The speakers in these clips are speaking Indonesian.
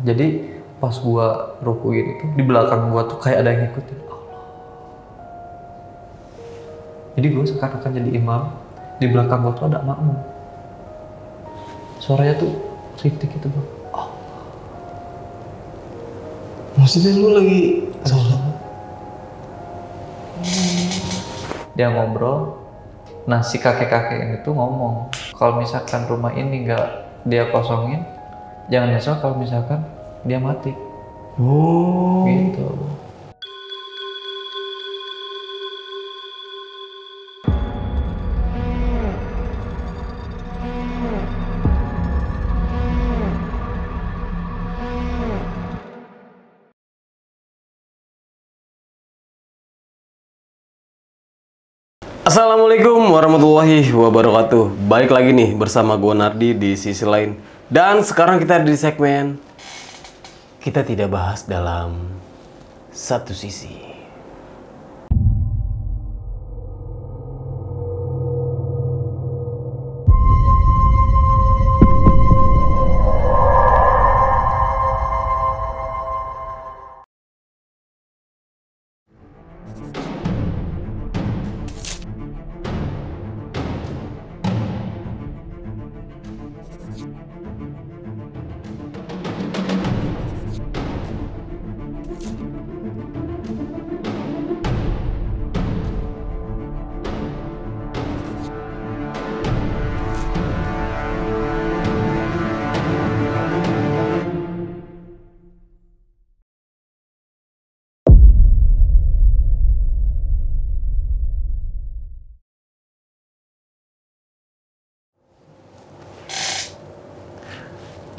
Jadi pas gua rukuin itu di belakang gua tuh kayak ada yang ngikutin. Jadi gua seakan-akan jadi imam, di belakang gua tuh ada makmum. Suaranya tuh rintik gitu bang. Maksudnya lu lagi sholat? Dia ngobrol. Nah si kakek-kakek ini tuh ngomong, kalau misalkan rumah ini nggak dia kosongin, jangan nyesel kalau misalkan dia mati. Oh. Gitu. Assalamualaikum warahmatullahi wabarakatuh. Balik lagi nih bersama gue Nardi di sisi lain. Dan sekarang kita di segmen kita tidak bahas dalam satu sisi.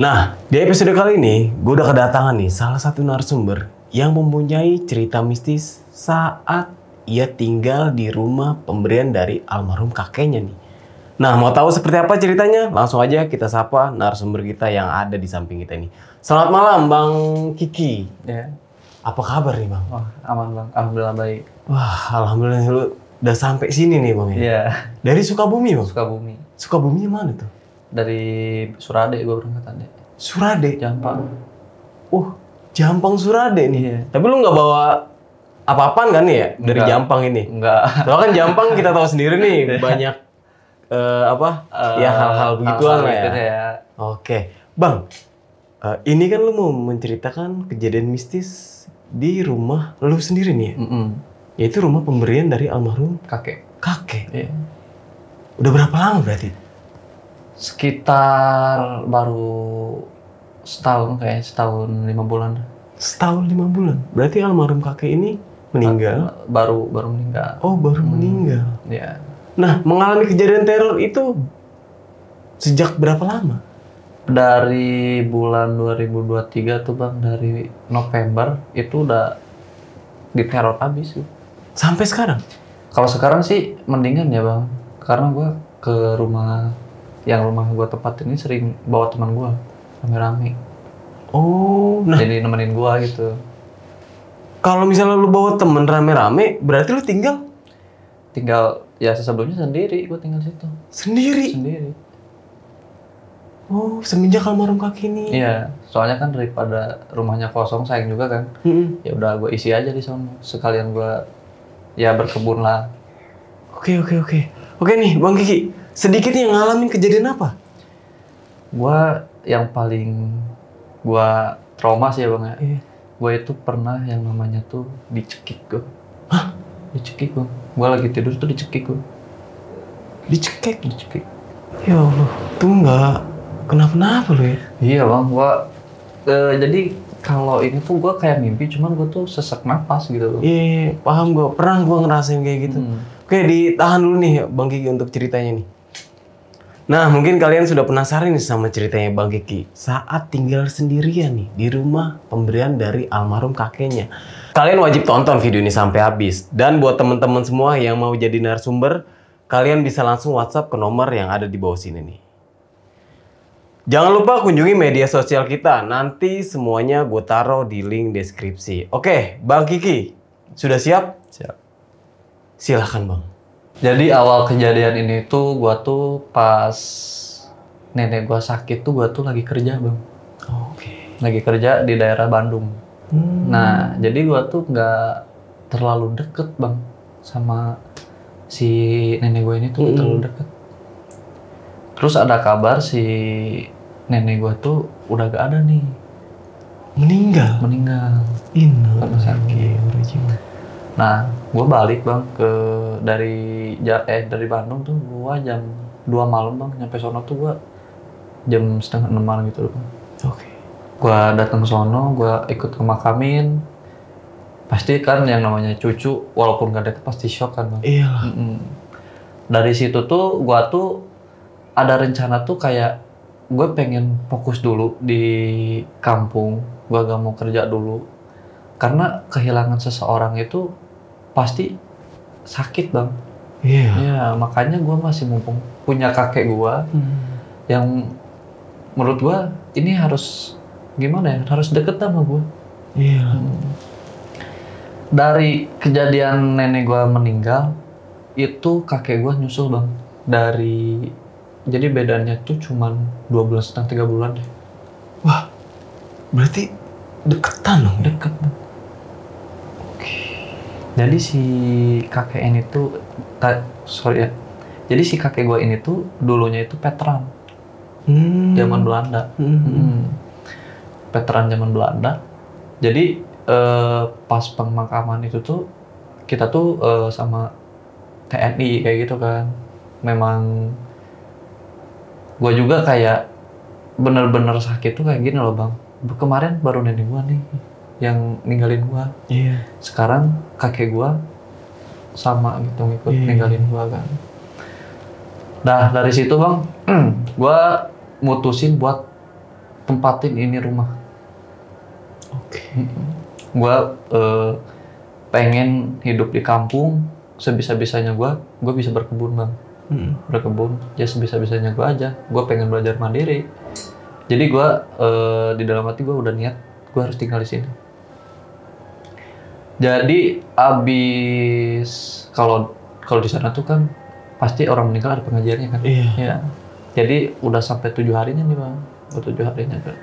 Nah, di episode kali ini, gue udah kedatangan nih salah satu narasumber yang mempunyai cerita mistis saat ia tinggal di rumah pemberian dari almarhum kakeknya nih. Nah, mau tahu seperti apa ceritanya? Langsung aja kita sapa narasumber kita yang ada di samping kita nih. Selamat malam, Bang Kiki. Ya. Apa kabar nih, Bang? Wah, aman bang, alhamdulillah baik. Wah, alhamdulillah lu udah sampai sini nih, Bang. Iya. Dari Sukabumi, Bang? Sukabumi. Sukabumi mana tuh? Dari Surade gue berangkat tadi. Surade? Jampang. Jampang Surade nih. Iya. Tapi lu nggak bawa apa-apaan kan nih ya dari Enggak. Jampang ini? Enggak. Soalnya kan Jampang kita tahu sendiri nih banyak ya hal-hal begituan lah ya. Gitu ya. Oke, Bang. Ini kan lu mau menceritakan kejadian mistis di rumah lu sendiri nih ya? Yaitu rumah pemberian dari almarhum Kakek. kakek. Iya. Udah berapa lama berarti? Sekitar baru setahun kayaknya, setahun 5 bulan. Setahun 5 bulan. Berarti almarhum kakek ini meninggal? Baru meninggal. Oh, baru meninggal. Ya. Nah, mengalami kejadian teror itu sejak berapa lama? Dari bulan 2023 tuh bang, dari November itu udah diteror habis tuh. Sampai sekarang? Kalau sekarang sih mendingan ya bang, karena gua ke rumah gua tempatin ini sering bawa teman gua rame-rame. Oh, nah Jadi nemenin gua gitu. kalau misalnya lu bawa temen rame-rame, berarti lu tinggal Ya sebelumnya sendiri, gua tinggal situ. sendiri? Sendiri. Oh, semenjak almarhum kakek ini? Iya, soalnya kan daripada rumahnya kosong sayang juga kan. Ya udah gua isi aja di sana. Sekalian gua ya berkebun lah. Oke. Oke nih, Bang Kiki. Sedikit yang ngalamin kejadian apa? Gua yang paling gua trauma sih ya bang ya. Iya. Gua itu pernah yang namanya tuh dicekik gua. Hah? Dicekik gua. Gua lagi tidur tuh dicekik gua. Dicekik? Dicekik. Ya Allah, tuh nggak kenapa-napa lu ya? Iya bang, gua jadi kalau ini tuh gua kayak mimpi, cuman gua tuh sesak napas gitu. Iya, paham gua. Pernah gua ngerasain kayak gitu. Oke, ditahan dulu nih Bang Kiki untuk ceritanya nih. Nah, mungkin kalian sudah penasaran nih sama ceritanya Bang Kiki saat tinggal sendirian nih di rumah pemberian dari almarhum kakeknya. Kalian wajib tonton video ini sampai habis. Dan buat teman-teman semua yang mau jadi narasumber, kalian bisa langsung WhatsApp ke nomor yang ada di bawah sini nih. Jangan lupa kunjungi media sosial kita. Nanti semuanya gue taruh di link deskripsi. Oke, Bang Kiki, sudah siap? Siap. Silahkan Bang. Jadi awal kejadian ini tuh gua tuh pas nenek gua sakit tuh gua tuh lagi kerja bang. Oke. lagi kerja di daerah Bandung. Nah, jadi gua tuh nggak terlalu deket bang sama si nenek gue ini tuh nggak terlalu deket. Terus ada kabar si nenek gua tuh udah gak ada nih, Meninggal. karena sakit. Nah, gue balik bang dari Bandung tuh gua jam 2 malam bang, nyampe sono tuh gua jam setengah 6 gitu loh bang. Oke. Gua datang ke sono, gua ikut ke makamin. Pasti kan yang namanya cucu, walaupun gak deket pasti shock kan bang. Iyalah. Dari situ tuh gua tuh ada rencana tuh kayak gue pengen fokus dulu di kampung, gua gak mau kerja dulu. Karena kehilangan seseorang itu pasti sakit bang. Iya. Ya makanya gue masih mumpung punya kakek gue yang menurut gue ini harus gimana ya, harus deket sama gue. Iya. Dari kejadian nenek gue meninggal itu kakek gue nyusul bang, jadi bedanya tuh cuman 2 bulan setengah 3 bulan deh. Wah, berarti deketan dong? Deket bang. Jadi si kakek ini tuh, jadi si kakek gue ini tuh dulunya itu veteran zaman Belanda. Veteran zaman Belanda. Jadi pas pemakaman itu tuh kita tuh sama TNI kayak gitu kan. Memang gue juga kayak bener-bener sakit tuh kayak gini loh bang. Kemarin baru nenek gue nih yang ninggalin gue. Iya. Sekarang kakek gue sama gitu ngikut ninggalin gue kan. Nah dari situ bang, gue mutusin buat tempatin ini rumah. Oke. Gue pengen hidup di kampung sebisa-bisanya gue bisa berkebun bang. Berkebun ya sebisa-bisanya gue aja. Gue pengen belajar mandiri. Jadi gue di dalam hati gue udah niat gue harus tinggal di sini. Jadi abis kalau di sana tuh kan pasti orang meninggal ada pengajiannya kan. Iya. Ya. Jadi udah sampai 7 harinya nih bang. 7 harinya kan.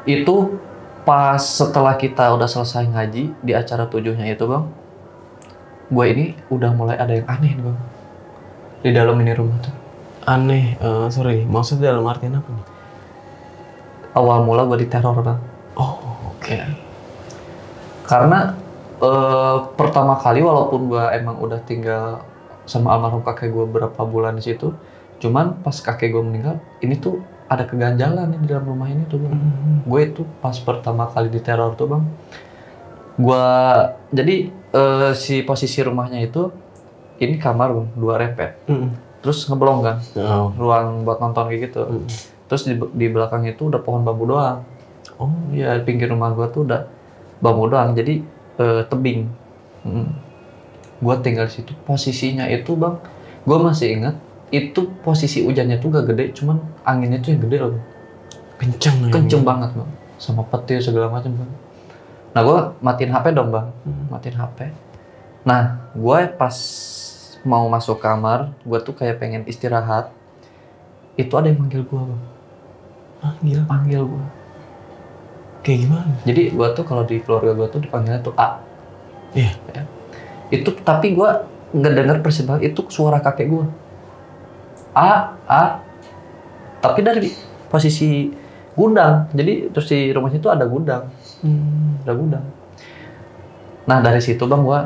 Itu pas setelah kita udah selesai ngaji di acara 7-nya itu bang, gue ini udah mulai ada yang aneh nih bang di dalam ini rumah tuh. Aneh, sorry, maksudnya dalam artian apa nih? Awal mula gue diteror bang. Oh, oke. Karena pertama kali walaupun gue emang udah tinggal sama almarhum kakek gue berapa bulan di situ, cuman pas kakek gue meninggal, ini tuh ada keganjalan nih di dalam rumah ini tuh bang. Gue itu pas pertama kali diteror tuh bang, gue jadi si posisi rumahnya itu ini kamar bang, 2 repet, terus ngeblong kan, ruang buat nonton kayak gitu. Terus di belakang itu udah pohon bambu doang. Oh ya, pinggir rumah gue tuh udah bambu doang, jadi tebing. Gue tinggal di situ. Posisinya itu bang, gue masih ingat itu posisi hujannya tuh gak gede, cuman anginnya tuh yang gede loh. Kenceng banget bang, sama petir segala macam bang. Nah gue matiin HP dong bang, matiin HP. Nah gue pas mau masuk kamar, gue tuh kayak pengen istirahat. Itu ada yang manggil gue bang. Panggil gue. Kayak gimana? Jadi gue tuh kalau di keluarga gue tuh dipanggilnya tuh A. Iya. Ya. Itu tapi gue ngedenger persis banget itu suara kakek gue. A. Tapi dari posisi gudang. Jadi terus di rumahnya itu ada gudang. Ada gudang. Nah dari situ bang gue,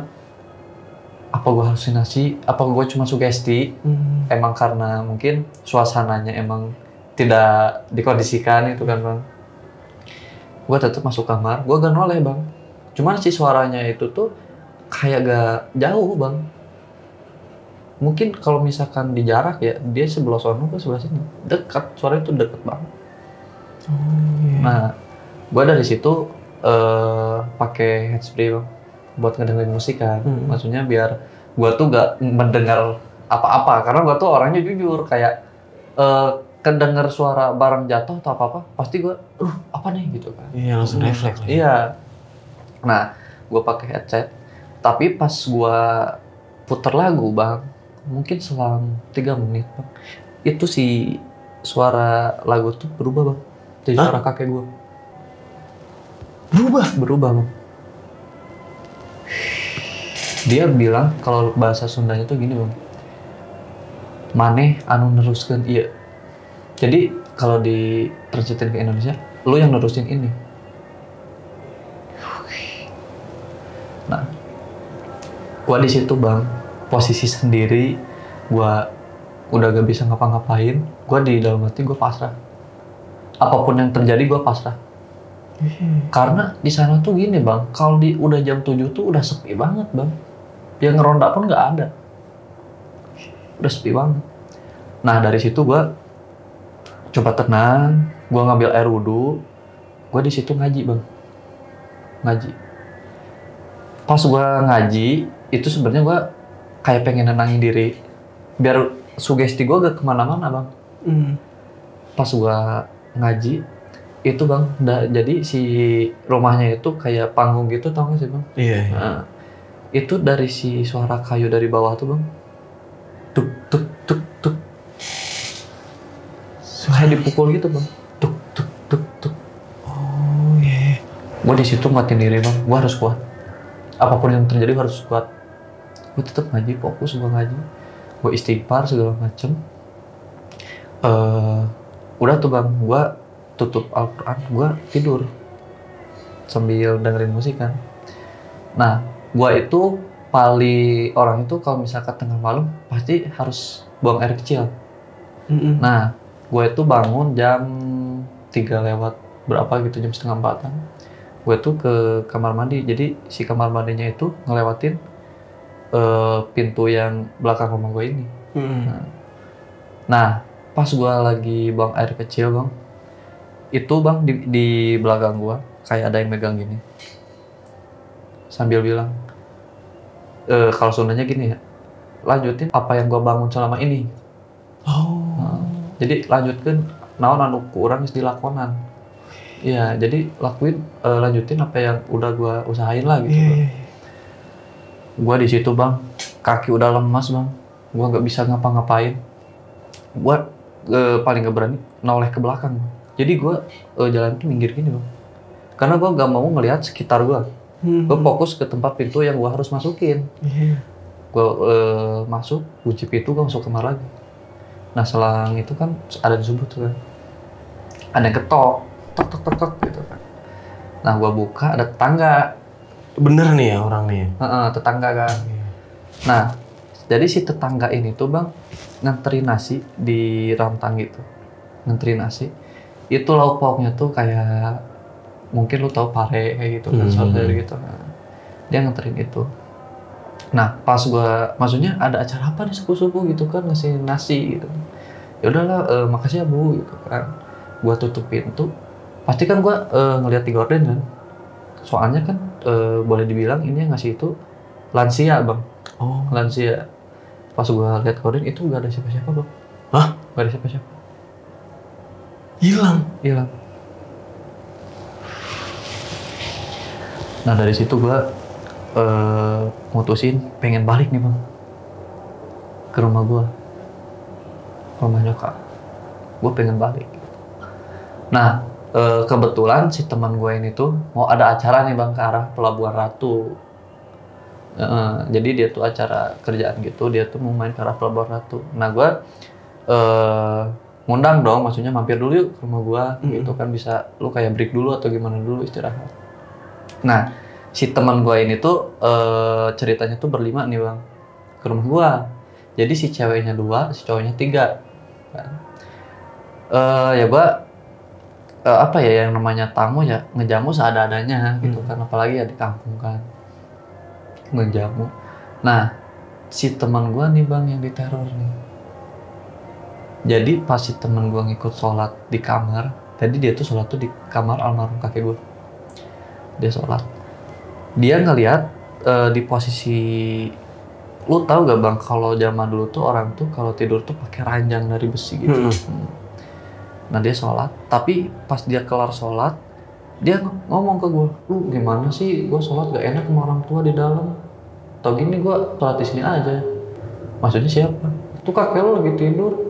apa gue halusinasi? Apa gue cuma sugesti? Emang karena mungkin suasananya emang tidak dikondisikan itu kan bang. Gue tetap masuk kamar, gue gak noleh bang. Cuman si suaranya itu tuh kayak gak jauh bang. Mungkin kalau misalkan di jarak ya, dia sebelah sono ke sebelah sini. Dekat, suaranya itu dekat banget. Nah, gue dari situ pakai handsfree bang, buat ngedengerin musik kan. Maksudnya biar gue tuh gak mendengar apa-apa, karena gue tuh orangnya jujur kayak kedenger suara barang jatuh atau apa-apa, pasti gue, apa nih gitu kan. Iya, langsung refleks. Iya. Nah, gue pakai headset, tapi pas gue puter lagu bang, mungkin selang 3 menit bang, itu si suara lagu tuh berubah bang, jadi suara kakek gue. Berubah bang. Dia bilang kalau bahasa Sundanya tuh gini bang, maneh anu neruskeun iya. Jadi kalau di translatein ke Indonesia, lu yang nerusin ini. Nah, gua di situ bang, posisi sendiri, gua udah gak bisa ngapa-ngapain, gua di dalam hati gua pasrah. Apapun yang terjadi gua pasrah. Karena di sana tuh gini bang, kalau udah jam 7 tuh udah sepi banget bang. Yang ngeronda pun nggak ada, udah sepi banget. Nah dari situ gue coba tenang, gue ngambil air wudhu, gue di situ ngaji bang, ngaji. Pas gue ngaji itu sebenarnya gue kayak pengen nenangin diri, biar sugesti gue gak kemana-mana bang. Pas gue ngaji itu bang, jadi si rumahnya itu kayak panggung gitu, tau gak sih bang? Iya. Nah, itu dari si suara kayu dari bawah tuh bang, tuk tuk tuk tuk, kayak dipukul gitu bang, tuk tuk tuk tuk. Oh iya. Gue di situ nguatin diri bang, gue harus kuat. Apapun yang terjadi harus kuat. Gue tetap ngaji, fokus gue ngaji, gue istighfar segala macem. Udah tuh bang, gue tutup Al-Quran, gue tidur sambil dengerin musik kan. Nah, gue itu paling orang itu kalau misalkan tengah malam pasti harus buang air kecil. Nah, gue itu bangun jam 3 lewat berapa gitu, jam setengah 4-an. Gue tuh ke kamar mandi, jadi si kamar mandinya itu ngelewatin pintu yang belakang rumah gue ini. Nah, pas gue lagi buang air kecil bang, itu bang di belakang gue kayak ada yang megang gini sambil bilang, kalau Sundanya gini ya, lanjutin apa yang gue bangun selama ini. Jadi lanjutkan naon anu kurang geus dilakonan. Ya, jadi lanjutin apa yang udah gue usahain lah gitu. Gue di situ bang, kaki udah lemas bang, gue nggak bisa ngapa-ngapain. Gue paling gak berani noleh ke belakang. Jadi gue jalan tuh minggir gini bang, karena gue gak mau ngelihat sekitar gue. Gue fokus ke tempat pintu yang gue harus masukin. Gue masuk, kunci pintu, gue masuk kamar lagi. Nah selang itu kan ada di subuh tuh kan, ada yang ketok, tok tok tok tok gitu kan. Nah gue buka, ada tetangga. Bener nih ya orang nih. Tetangga kan. Nah jadi si tetangga ini tuh bang nganterin nasi di rantang gitu, nganterin nasi. Itu lauk pauknya tuh kayak mungkin lu tahu pare kayak gitu kan, saudara gitu. Nah, dia nganterin itu. Nah pas maksudnya ada acara apa nih subuh-subuh gitu kan, ngasih nasi gitu. Ya udahlah, makasih ya bu gitu kan. Gua tutup pintu, pasti kan gua ngeliat di gorden kan. Soalnya kan boleh dibilang ini yang ngasih itu lansia bang. Lansia. Pas gua lihat gorden itu gak ada siapa-siapa bang. Hah? Gak ada siapa-siapa. Hilang. Nah dari situ gue mutusin pengen balik nih bang ke rumah gue, rumah nyokap. Gue pengen balik. Nah kebetulan si teman gue ini tuh mau ada acara nih bang ke arah Pelabuhan Ratu. Jadi dia tuh acara kerjaan gitu, dia tuh mau main ke arah Pelabuhan Ratu. Nah gue ngundang dong, maksudnya mampir dulu yuk ke rumah gua, gitu kan, bisa lu kayak break dulu atau gimana dulu istirahat. Nah, si teman gua ini tuh ceritanya tuh berlima nih bang ke rumah gua. Jadi si ceweknya 2, si cowoknya 3. Kan. Ya gua apa ya yang namanya tamu ya ngejamu seadanya gitu kan, apalagi ya di kampung kan ngejamu. Nah, si teman gua nih bang yang diteror nih. Jadi pas si temen gue ngikut sholat di kamar, tadi dia tuh sholat tuh di kamar almarhum kakek gue. Dia sholat, dia ngelihat di posisi, lu tahu gak bang kalau zaman dulu tuh orang tuh kalau tidur tuh pakai ranjang dari besi gitu. Nah dia sholat, tapi pas dia kelar sholat, dia ngomong ke gue, lu gimana sih, gue sholat gak enak sama orang tua di dalam. Tau gini gue sholat di sini aja. Maksudnya siapa? Tuh kakek lu lagi tidur.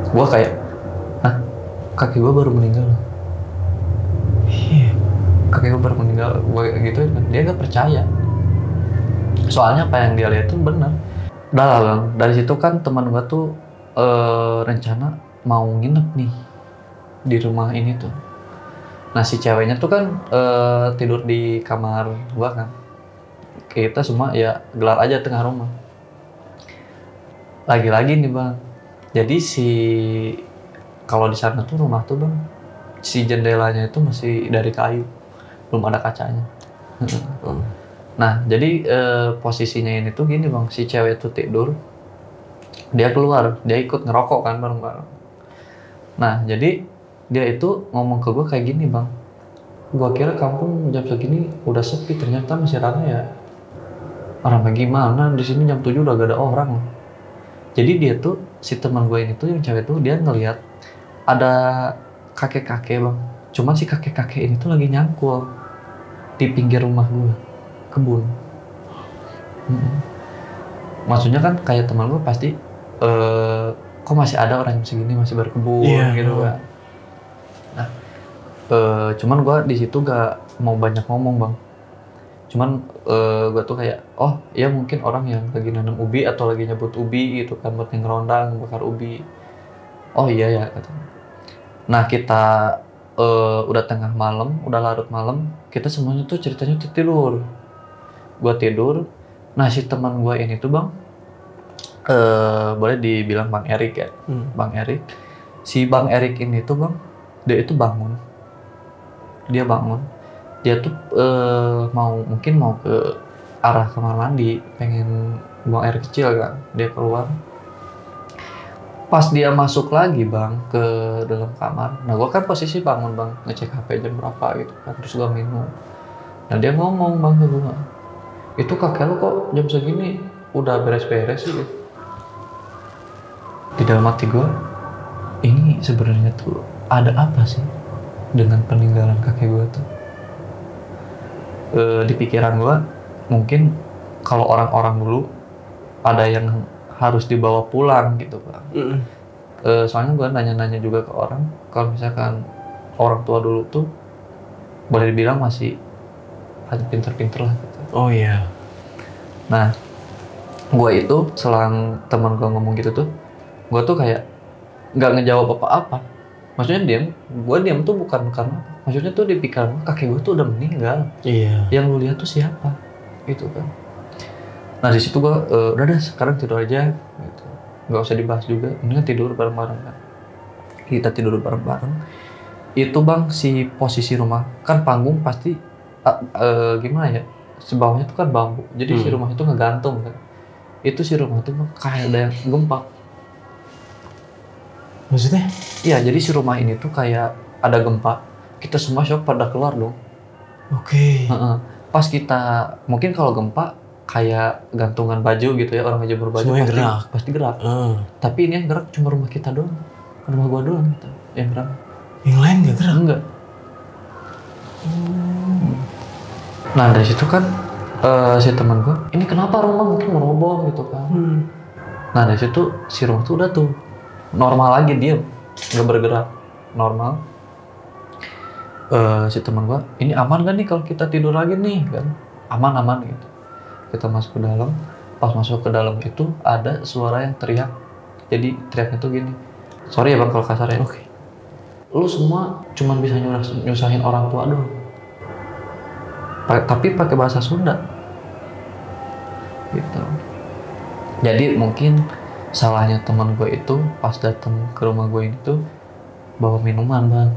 Gue kayak, kakek gue baru meninggal. kakek gue baru meninggal, gue gitu kan. Dia gak percaya. Soalnya apa yang dia lihat tuh benar. Udah lah bang, dari situ kan teman gue tuh rencana mau nginep nih di rumah ini tuh. Nah si ceweknya tuh kan tidur di kamar gue kan. Kita semua ya gelar aja tengah rumah. Lagi-lagi nih bang, jadi kalau di sana tuh rumah tuh bang, si jendelanya itu masih dari kayu, belum ada kacanya. Nah, jadi posisinya ini tuh gini bang, si cewek tuh tidur, dia keluar, dia ikut ngerokok kan bareng-bareng. Nah, jadi dia itu ngomong ke gue kayak gini bang, gue kira kampung jam segini udah sepi, ternyata masih ramai ya. Ramai gimana? Di sini jam 7 udah gak ada orang. Jadi dia tuh, si teman gue ini tuh yang cewek tuh dia ngelihat ada kakek-kakek bang, cuman si kakek-kakek ini tuh lagi nyangkul di pinggir rumah gue. Kebun. Maksudnya kan kayak teman gue pasti kok masih ada orang yang segini masih berkebun gitu kan. Nah, cuman gue di situ gak mau banyak ngomong bang. Cuman gue tuh kayak oh ya mungkin orang yang lagi nanam ubi atau lagi nyebut ubi gitu kan buat ngerondang bakar ubi. Oh iya ya katanya. Nah kita udah tengah malam, udah larut malam, kita semuanya tuh ceritanya tuh tidur. Gue tidur, nah si teman gue ini tuh bang, boleh dibilang Bang Erik ya, Bang Erik. Si Bang Erik ini tuh bang, dia itu bangun, dia tuh mungkin mau ke arah kamar mandi, pengen buang air kecil kan, dia keluar. Pas dia masuk lagi bang ke dalam kamar, nah gue kan posisi bangun bang, ngecek HP jam berapa gitu kan, terus gue minum. Nah dia ngomong bang ke gue, itu kakek lu kok jam segini udah beres-beres sih? Di dalam hati gue, ini sebenarnya tuh ada apa sih dengan peninggalan kakek gue tuh? Di pikiran gue, mungkin kalau orang-orang dulu ada yang harus dibawa pulang gitu bang. Soalnya gue nanya-nanya juga ke orang, kalau misalkan orang tua dulu tuh boleh dibilang masih pinter-pinter lah gitu. Oh iya. Nah, gue itu selang teman gue ngomong gitu tuh, gue tuh kayak nggak ngejawab apa-apa. Maksudnya gue diam tuh bukan karena, maksudnya tuh di pikiran gue kakek gue tuh udah meninggal. Iya. Yang lu lihat tuh siapa? Gitu kan. Nah di situ gue udah deh sekarang tidur aja, gitu. Nggak usah dibahas juga, mendingan tidur bareng-bareng kan. Kita tidur bareng-bareng. Itu bang si posisi rumah kan panggung pasti gimana ya? Sebawahnya tuh kan bambu, jadi si rumah itu ngegantung kan. Itu si rumah itu kayak ada yang gempa. Maksudnya? Iya, jadi si rumah ini tuh kayak ada gempa. Kita semua shock pada keluar dong. Oke. Pas kita, mungkin kalau gempa kayak gantungan baju gitu ya, orang jemur baju pasti gerak. Tapi ini yang gerak cuma rumah kita doang, rumah gua doang gitu, yang gerak. Yang lain nggak gerak? Enggak. Nah dari situ kan si teman gue, ini kenapa rumah mungkin meroboh gitu kan. Nah dari situ si rumah tuh udah tuh normal lagi, dia nggak bergerak, normal. Si teman gue, ini aman gak nih kalau kita tidur lagi nih kan? Aman gitu. Kita masuk ke dalam, pas masuk ke dalam itu ada suara yang teriak. Jadi teriaknya tuh gini, sorry ya bang kalau kasar ya. Oke. Lu semua cuman bisa nyusahin orang tua doang. Tapi pakai bahasa Sunda gitu. Jadi mungkin salahnya teman gue itu pas datang ke rumah gue ini tuh bawa minuman bang.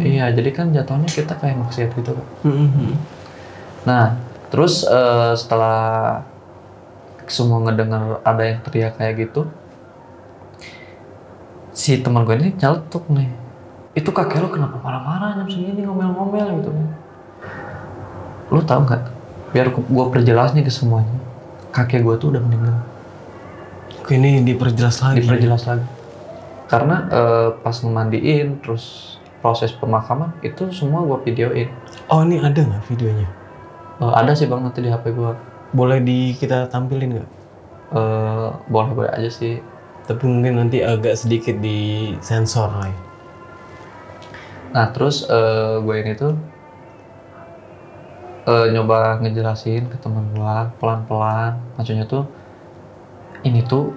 Iya, jadi kan jatuhnya kita kayak maksiat gitu kan. Nah terus setelah semua ngedengar ada yang teriak kayak gitu, si teman gue ini nyeletuk nih, itu kakek lo kenapa marah-marah jam segini ngomel-ngomel gitu kan. Lo tau nggak? Biar gue perjelas nih ke semuanya. Kakek gue tuh udah meninggal. Oke, ini diperjelas lagi. Lagi. Karena pas ngemandiin, terus proses pemakaman itu semua gue videoin. Oh ini ada nggak videonya? Ada sih bang, nanti di HP gue. Boleh kita tampilin nggak? Boleh aja sih. Tapi mungkin nanti agak sedikit di sensor lah. Nah terus gue ini tuh nyoba ngejelasin ke teman gue pelan-pelan. Maksudnya tuh ini tuh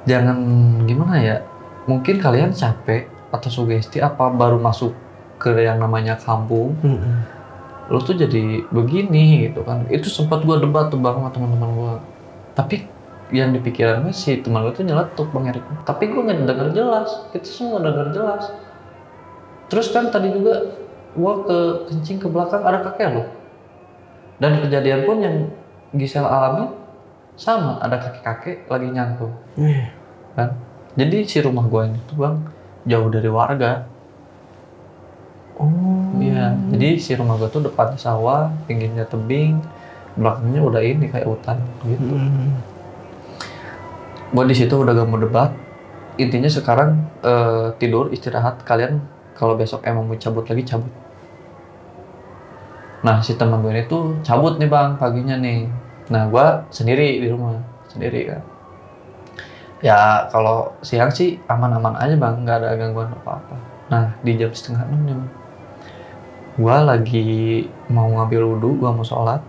jangan gimana ya? Mungkin kalian capek atau sugesti apa baru masuk ke yang namanya kampung. Lu tuh jadi begini gitu kan. Itu sempat gue debat tuh bang sama teman-teman gue. Tapi yang di pikiran gue si teman gue tuh nyeletuk Bang Erik. Tapi gue nggak dengar jelas. Kita semua nggak dengar jelas. Terus kan tadi juga gue kencing ke belakang ada kakek lo. Dan kejadian pun yang Gisel alami sama, ada kakek-kakek lagi nyangkul. Kan? Jadi si rumah gue ini tuh bang jauh dari warga. Iya, jadi si rumah gue tuh depannya sawah, pinggirnya tebing, belakangnya udah ini kayak hutan gitu. Gue di situ udah gak mau debat. Intinya sekarang tidur istirahat. Kalian kalau besok emang mau cabut lagi cabut. Nah si teman gue ini tuh cabut nih bang paginya nih. Nah gue sendiri di rumah sendiri kan. Ya kalau siang sih aman-aman aja bang, nggak ada gangguan apa-apa. Nah di jam 5:30 nih bang, gue lagi mau ngambil wudhu, gue mau sholat.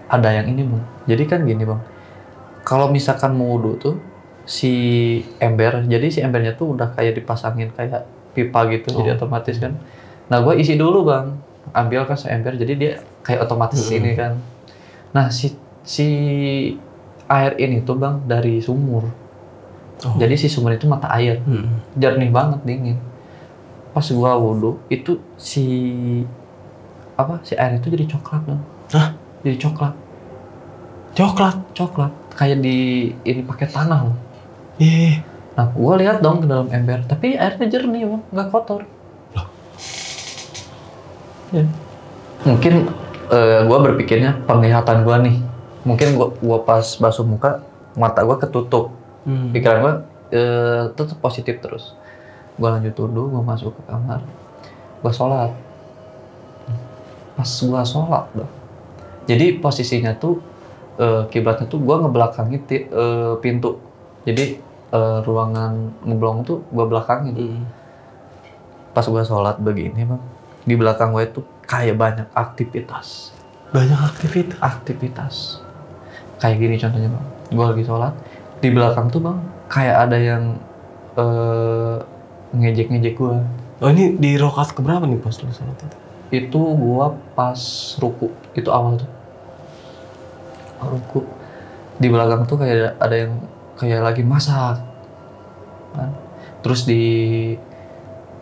Ada yang ini bang. Jadi kan gini bang, kalau misalkan mau wudhu tuh si ember, jadi si embernya tuh udah kayak dipasangin kayak pipa gitu, jadi otomatis kan. Nah gue isi dulu bang, ambil kan seember, jadi dia kayak otomatis ini kan. Nah si air ini tuh bang dari sumur. Jadi si sumur itu mata air, jernih banget, dingin. Pas gua wudhu itu si air itu jadi coklat bang. Hah? Jadi coklat. Coklat kayak di ini pakai tanah loh. Iya. Nah gua lihat dong ke dalam ember, tapi airnya jernih bang, nggak kotor. Loh. Ya. Mungkin gua berpikirnya penglihatan gua nih. Mungkin gua pas basuh muka, mata gua ketutup. Pikiran gua tetap positif terus. Gua lanjut wudhu, gua masuk ke kamar, gua sholat. Pas gua sholat, bang. Jadi posisinya tuh kiblatnya tuh gua ngebelakangin pintu. Jadi ruangan ngeblong tuh gua belakangin. Pas gua sholat begini bang, di belakang gua itu kayak banyak aktivitas. Aktivitas. Kayak gini contohnya bang, gue lagi sholat, di belakang tuh bang, kayak ada yang ngejek gue. Oh ini di rakaat keberapa nih pas lu sholat itu? Itu gue pas ruku, itu awal tuh. Ruku. Di belakang tuh kayak ada yang kayak lagi masak. Kan? Terus di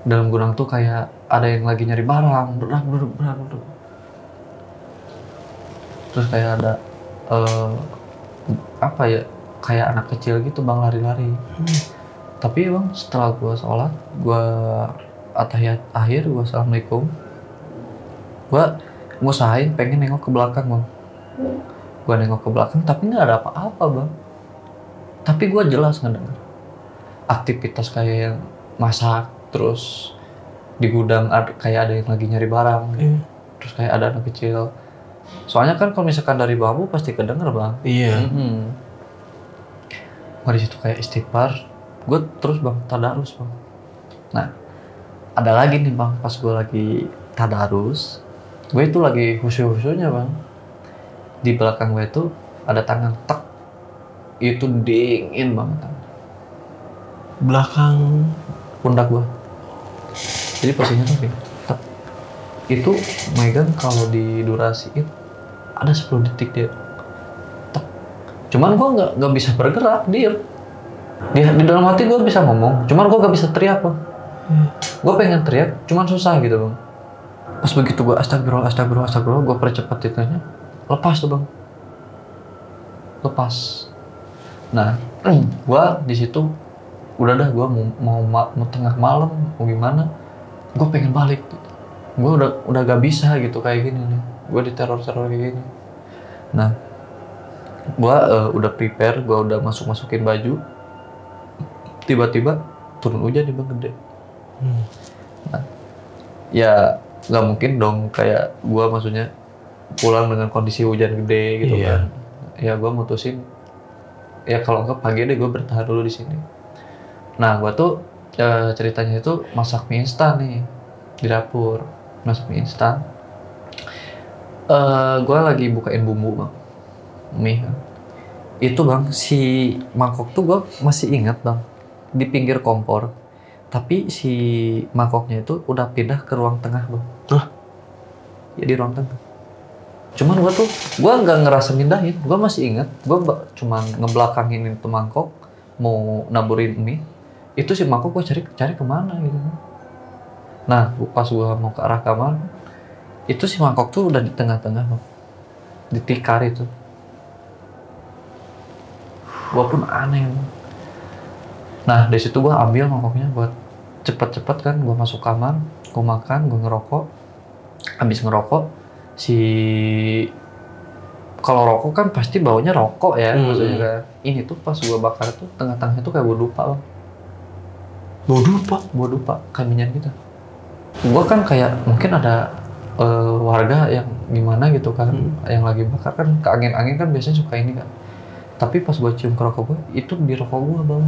dalam gudang tuh kayak ada yang lagi nyari barang, berat. Terus kayak ada kayak anak kecil gitu bang lari-lari. Tapi bang setelah gue sholat, gue atahiyat akhir, gue assalamualaikum, gue ngusahain pengen nengok ke belakang bang. Gue nengok ke belakang tapi nggak ada apa-apa bang. Tapi gue jelas ngedenger aktivitas kayak yang masak, terus di gudang kayak ada yang lagi nyari barang, terus kayak ada anak kecil. Soalnya kan kalau misalkan dari bambu pasti kedenger bang. Iya. Gue di situ kayak istighfar, gue terus bang tadarus bang. Nah ada lagi nih bang, pas gue lagi tadarus, gue itu lagi khusyuk-khusyuknya bang. Di belakang gue itu ada tangan tek, itu dingin banget. Belakang pundak gue. Jadi posisinya tuh gini, tek. Itu megang kalau didurasiin ada 10 detik dia. Tek. Cuman gue nggak bisa bergerak, diem. Di dalam hati gue bisa ngomong, cuman gue nggak bisa teriak bang. Gue pengen teriak, cuman susah gitu bang. Pas begitu gue astagfirullah, gue percepat titanya, lepas tuh bang. Lepas. Nah, gue di situ udah dah, gue mau tengah malam, mau gimana, gue pengen balik. Gue udah gak bisa gitu kayak gini nih. Gue diteror kayak gini. Nah, gue udah prepare, gue udah masukin baju. Tiba-tiba turun hujan nih bang, gede. Nah, ya nggak mungkin dong kayak gue maksudnya pulang dengan kondisi hujan gede gitu kan. Ya gue mutusin, ya kalau enggak pagi deh gue bertahan dulu di sini. Nah, gue tuh ceritanya itu masak mie instan nih di dapur, masak mie instan. Gue lagi bukain bumbu bang, mie kan. Itu bang, si mangkok tuh gue masih ingat bang, di pinggir kompor. Tapi si mangkoknya itu udah pindah ke ruang tengah bang. Hah? Ya di ruang tengah. Cuman gue nggak ngerasa mindahin. Gue masih ingat, gue cuman ngebelakangin itu mangkok, mau naburin mie. Itu si mangkok gue cari kemana gitu. Nah, pas gue mau ke arah kamar, itu si mangkok tuh udah di tengah-tengah bang. Di tikar itu. Gue pun aneh bang. Nah, dari situ gue ambil mangkoknya buat cepet-cepet kan, gue masuk kamar, gue makan, gue ngerokok. Habis ngerokok, kalau rokok kan pasti baunya rokok ya, maksudnya kan. Ini tuh pas gue bakar tuh tengah-tengahnya tuh kayak bau dupa bang. Bau dupa? Bau dupa, kayak minyak gitu. Gue kan kayak mungkin ada warga yang gimana gitu kan, yang lagi bakar kan, ke angin-angin kan biasanya suka ini kan. Tapi pas gue cium ke rokok gue, itu di rokok gue bang.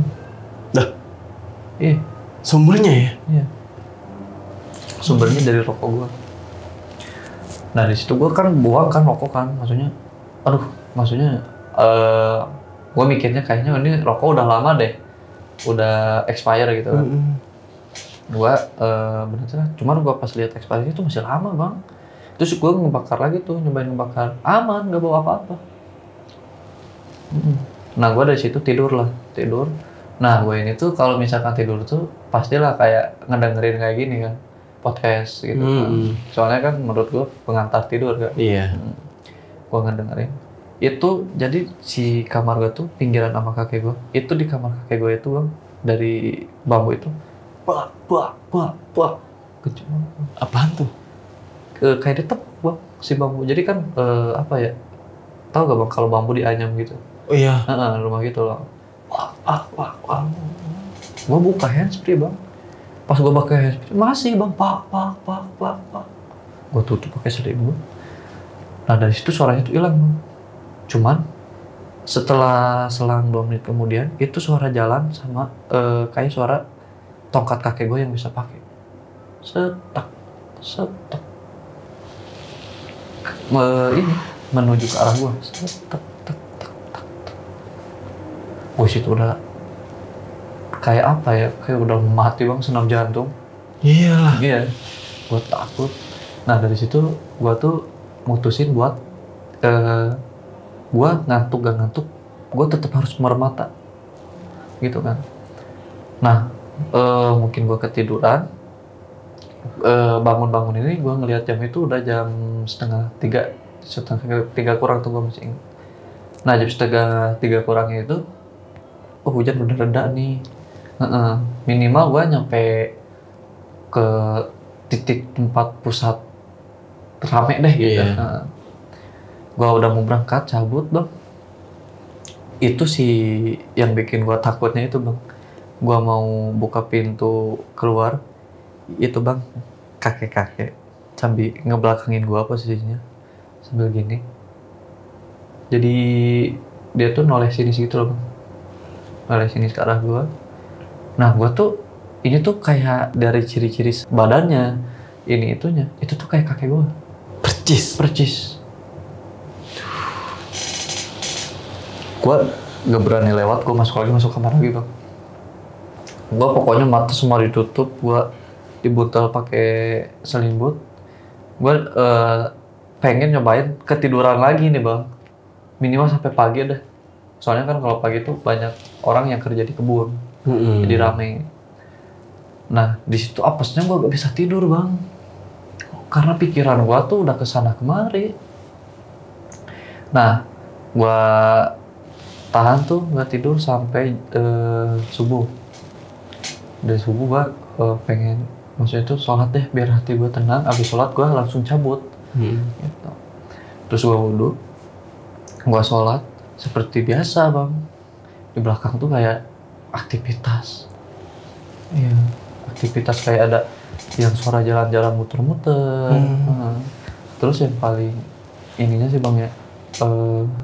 Dah? Iya. Sumbernya ya? Iya. Sumbernya dari rokok gue. Nah di situ gue kan buang kan rokok kan, maksudnya gue mikirnya kayaknya ini rokok udah lama deh, udah expire gitu kan. Gue bener-bener, cuman gue pas lihat expiry itu masih lama bang. Terus gue ngebakar lagi tuh, nyobain ngebakar, aman, gak bawa apa-apa. Nah gue dari situ tidur. Nah gue ini tuh kalau misalkan tidur tuh pastilah kayak ngedengerin kayak gini kan, podcast gitu kan. Soalnya kan menurut gue pengantar tidur kan. Iya. Gue ngedengerin. Itu jadi si kamar gue tuh pinggiran sama kakek gue. Itu di kamar kakek gue itu bang, dari bambu itu. Wah. Kecil. Apaan tuh? Kayak ditepuk bang, si bambu. Jadi kan apa ya? Tahu gak bang kalau bambu dianyam gitu? Oh iya. Rumah gitu loh. Wah. Gue buka handsfree bang. Pas gue pakai handsfree masih bang. Pak. Gue tutup pakai selimut. Nah dari situ suaranya tuh hilang bang. Cuman setelah selang 2 menit kemudian itu suara jalan sama kayak suara tongkat kakek gue yang bisa pakai. Setak. Ini menuju ke arah gue. Setak. Gue situ udah kayak apa ya? Kayak udah mati bang, senam jantung. Iyalah. Iya. Gue takut. Nah dari situ gue tuh mutusin buat gue ngantuk gak ngantuk, gue tetap harus merem mata, gitu kan. Nah mungkin gue ketiduran, bangun ini gue ngelihat jam itu udah jam setengah tiga kurang tuh gue masih ingat. Nah jam setengah 3 kurangnya itu, hujan udah reda nih. Minimal gue nyampe ke titik tempat pusat rame deh gitu. Iya. Gue udah mau berangkat, cabut bang. Itu sih yang bikin gue takutnya itu bang. Gue mau buka pintu keluar, itu bang kakek sambil ngebelakangin gue posisinya sambil gini. Jadi dia tuh noleh sini gitu loh bang, noleh sini ke arah gue. Nah gue tuh ini tuh kayak dari ciri-ciri badannya, itu tuh kayak kakek gue. Percis. Gue gak berani lewat, gue masuk kamar lagi bang. Gue pokoknya mata semua ditutup, gue dibuntel pakai selimut. Gue pengen nyobain ketiduran lagi nih bang, minimal sampai pagi deh. Soalnya kan kalau pagi tuh banyak orang yang kerja di kebun, jadi rame. Nah di situ apesnya gue gak bisa tidur bang, karena pikiran gue tuh udah kesana kemari. Nah gue tahan tuh nggak tidur sampai subuh. Dari subuh gue pengen, maksudnya tuh sholat deh biar hati gue tenang. Abis sholat gue langsung cabut. Gitu. Terus gue wudhu, gue sholat seperti biasa bang. Di belakang tuh kayak aktivitas. Iya, aktivitas kayak ada yang suara jalan-jalan muter-muter. Terus yang paling ininya sih bang ya,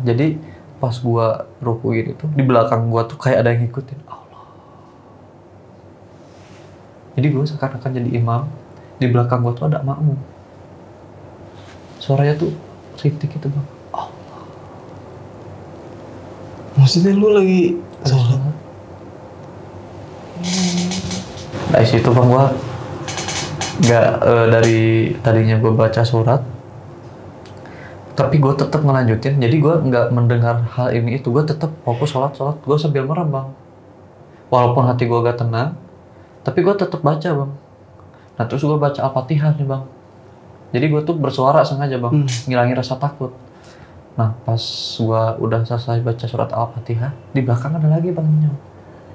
jadi pas gua ruku gitu tuh di belakang gua tuh kayak ada yang ngikutin Allah. Jadi gua seakan-akan jadi imam, di belakang gua tuh ada makmum. Suaranya tuh rintik itu bang. Maksudnya lu lagi sholat? Dari situ bang gua nggak dari tadinya gua baca surat, tapi gue tetap ngelanjutin. Jadi gue nggak mendengar hal ini itu, gue tetap fokus sholat. Gue sambil merem bang, walaupun hati gue gak tenang, tapi gue tetap baca bang. Nah terus gue baca Al-Fatihah nih bang. Jadi gue tuh bersuara sengaja bang, ngilangin rasa takut. Nah pas gue udah selesai baca surat Al-Fatihah, di belakang ada lagi bang Nyo.